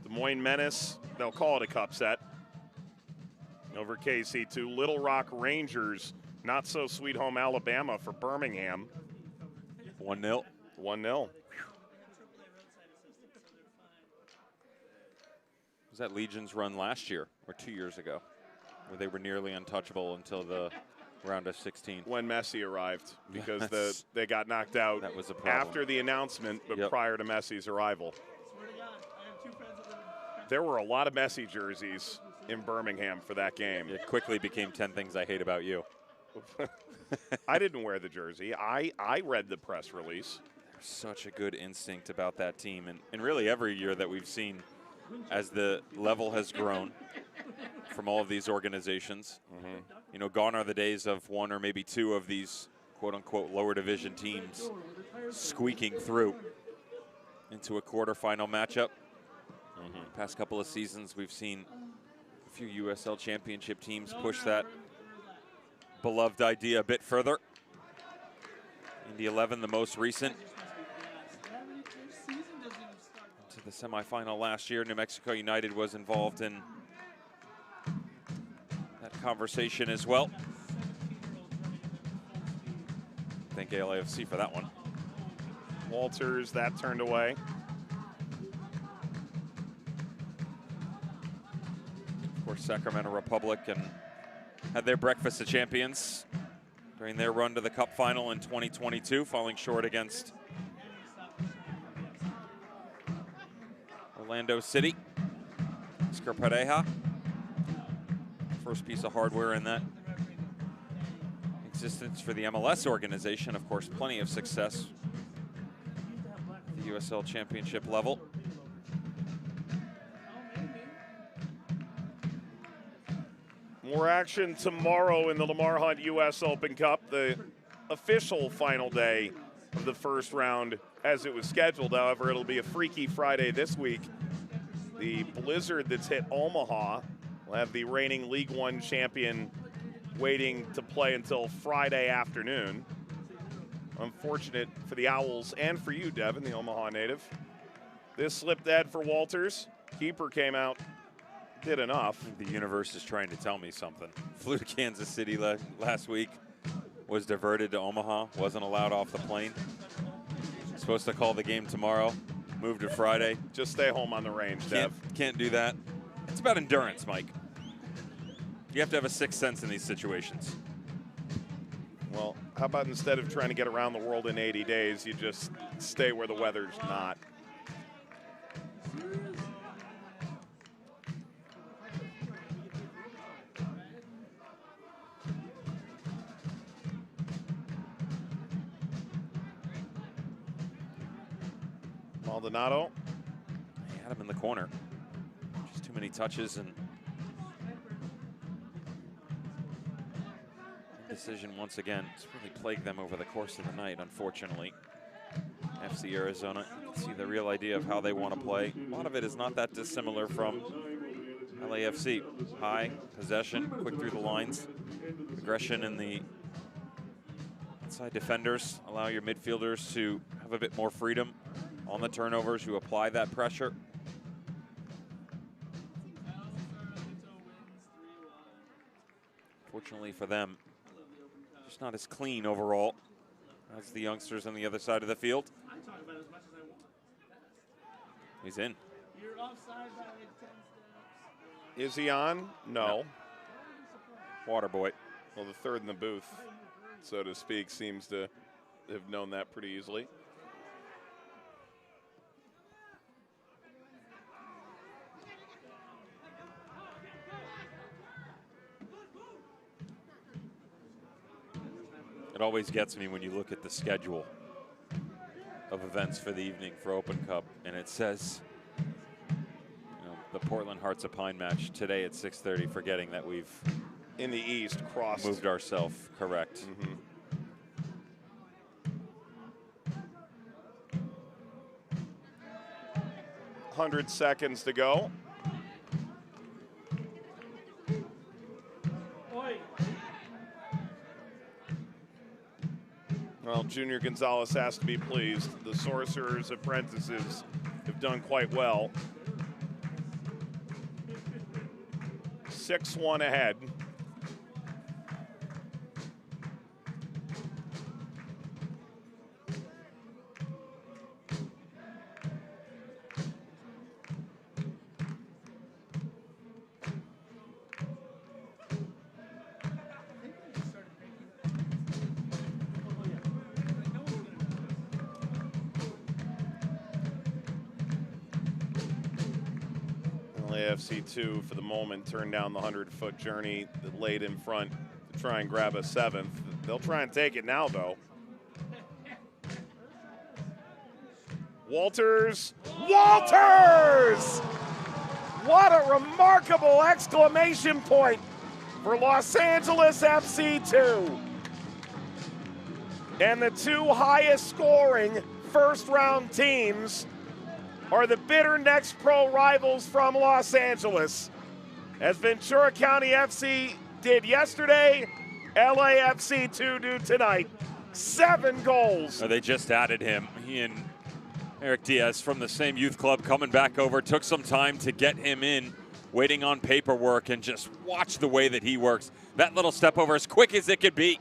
Des Moines Menace, they'll call it a cup set. Over KC2. Little Rock Rangers, not so sweet home Alabama for Birmingham. 1-0. 1-0. Was that Legion's run last year or 2 years ago, where they were nearly untouchable until the round of 16? When Messi arrived, because they got knocked out that was a problem. After the announcement, but prior to Messi's arrival. There were a lot of Messi jerseys in Birmingham for that game. It quickly became 10 things I hate about you. I didn't wear the jersey. I read the press release. There's such a good instinct about that team, and really every year that we've seen as the level has grown from all of these organizations. You know, gone are the days of one or maybe two of these quote-unquote lower division teams squeaking through into a quarterfinal matchup. Past couple of seasons, we've seen a few USL championship teams push that beloved idea a bit further. Indy 11, the most recent. To the semifinal last year. New Mexico United was involved in that conversation as well. Thank LAFC for that one. Walters, that turned away. Of course, Sacramento Republic and had their breakfast of champions during their run to the Cup final in 2022, falling short against Orlando City. Scarpareja, first piece of hardware in that existence for the MLS organization. Of course, plenty of success at the USL Championship level. More action tomorrow in the Lamar Hunt U.S. Open Cup, the official final day of the first round as it was scheduled. However, it'll be a Freaky Friday this week. The blizzard that's hit Omaha will have the reigning League One champion waiting to play until Friday afternoon. Unfortunate for the Owls and for you, Devin, the Omaha native. This slipped dead for Walters. Keeper came out, did enough. The universe is trying to tell me something. Flew to Kansas City last week, was diverted to Omaha, wasn't allowed off the plane. Supposed to call the game tomorrow, Move to Friday. Just stay home on the range, Dev. Can't do that. It's about endurance, Mike. You have to have a sixth sense in these situations. Well, how about instead of trying to get around the world in 80 days, you just stay where the weather's not? Maldonado. He had him in the corner. Just too many touches and decision once again. It's really plagued them over the course of the night, unfortunately. FC Arizona, you can see the real idea of how they want to play. A lot of it is not that dissimilar from LAFC. High, possession, quick through the lines, aggression in the inside defenders, allow your midfielders to have a bit more freedom on the turnovers, who apply that pressure. Fortunately for them, just not as clean overall as the youngsters on the other side of the field. He's in. You're offside by like 10 steps. Is he on? No. Water boy. Well, the third in the booth, so to speak, seems to have known that pretty easily. It always gets me when you look at the schedule of events for the evening for Open Cup, and it says, you know, the Portland Hearts of Pine match today at 6:30, forgetting that we've in the East crossed. Moved ourselves, correct. Mm-hmm. 100 seconds to go. Well, Junior Gonzalez has to be pleased. The Sorcerer's apprentices have done quite well. 6-1 ahead. LAFC 2 for the moment turned down the 100-foot journey that laid in front to try and grab a seventh. They'll try and take it now, though. Walters! Walters! What a remarkable exclamation point for Los Angeles FC 2. And the two highest scoring first-round teams are the bitter next pro rivals from Los Angeles. As Ventura County FC did yesterday, LAFC 2 do tonight. 7 goals. They just added him. He and Eric Diaz from the same youth club coming back over. Took some time to get him in, waiting on paperwork, and just watch the way that he works. That little step over as quick as it could be.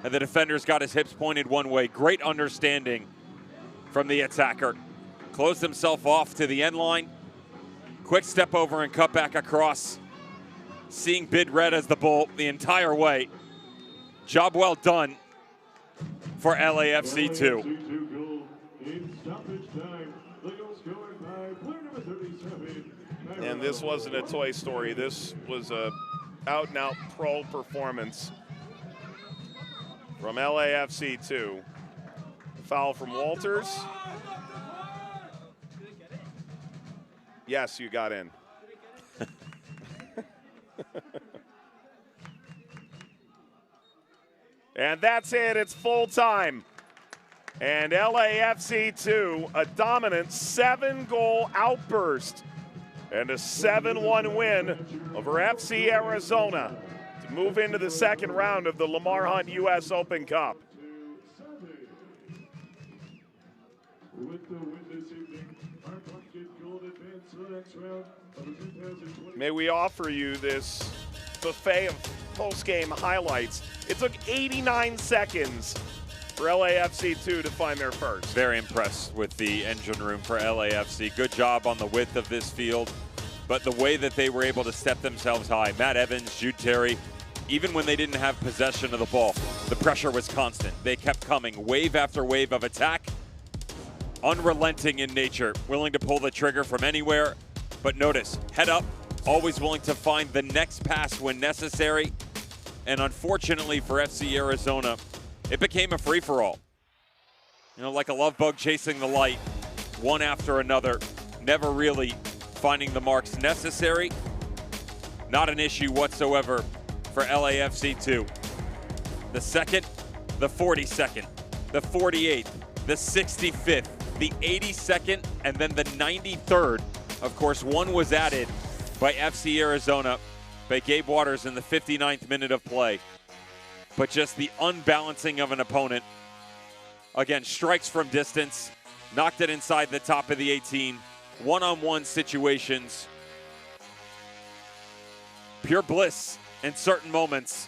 And the defender's got his hips pointed one way. Great understanding from the attacker. Closed himself off to the end line. Quick step over and cut back across. Seeing bid red as the bull the entire way. Job well done for LAFC 2. And this wasn't a Toy Story. This was a out-and-out pro performance from LAFC 2. Foul from Walters. Yes, you got in. And that's it. It's full time. And LAFC 2, a dominant 7-goal outburst and a 7-1 win over FC Arizona to move into the second round of the Lamar Hunt U.S. Open Cup. May we offer you this buffet of post-game highlights. It took 89 seconds for LAFC 2 to find their first. Very impressed with the engine room for LAFC. Good job on the width of this field, but the way that they were able to step themselves high. Matt Evans, Jude Terry, even when they didn't have possession of the ball, the pressure was constant. They kept coming, wave after wave of attack, unrelenting in nature, willing to pull the trigger from anywhere. But notice, head up, always willing to find the next pass when necessary. And unfortunately for FC Arizona, it became a free-for-all. You know, like a love bug chasing the light, one after another, never really finding the marks necessary. Not an issue whatsoever for LAFC 2. The second, the 42nd, the 48th, the 65th, the 82nd, and then the 93rd. Of course, one was added by FC Arizona by Gabe Waters in the 59th minute of play. But just the unbalancing of an opponent. Again, strikes from distance, knocked it inside the top of the 18, one-on-one situations. Pure bliss in certain moments.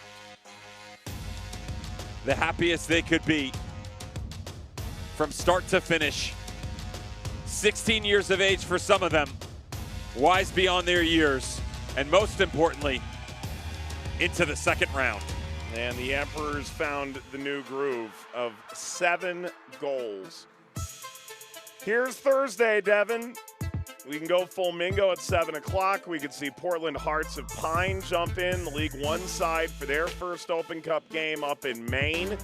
The happiest they could be from start to finish. 16 years of age for some of them, wise beyond their years, and most importantly, into the second round. And the Emperors found the new groove of 7 goals. Here's Thursday, Devin. We can go full Mingo at 7 o'clock. We could see Portland Hearts of Pine jump in, the League One side, for their first Open Cup game up in Maine.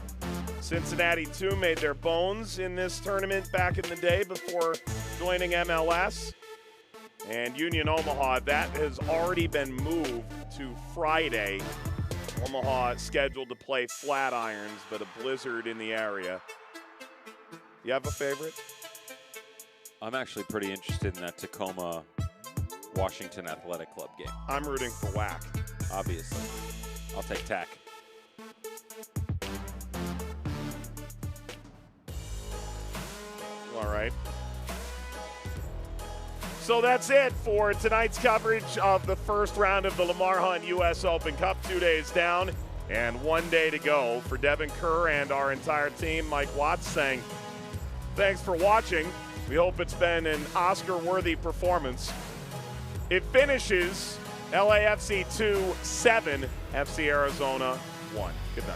Cincinnati, too, made their bones in this tournament back in the day before joining MLS. And Union Omaha, that has already been moved to Friday. Omaha scheduled to play Flatirons, but a blizzard in the area. You have a favorite? I'm actually pretty interested in that Tacoma Washington Athletic Club game. I'm rooting for WAC. Obviously. I'll take TAC. All right. So that's it for tonight's coverage of the first round of the Lamar Hunt U.S. Open Cup. 2 days down and 1 day to go. For Devin Kerr and our entire team, Mike Watts saying thanks for watching. We hope it's been an Oscar-worthy performance. It finishes LAFC 2-7, FC Arizona 1. Good night.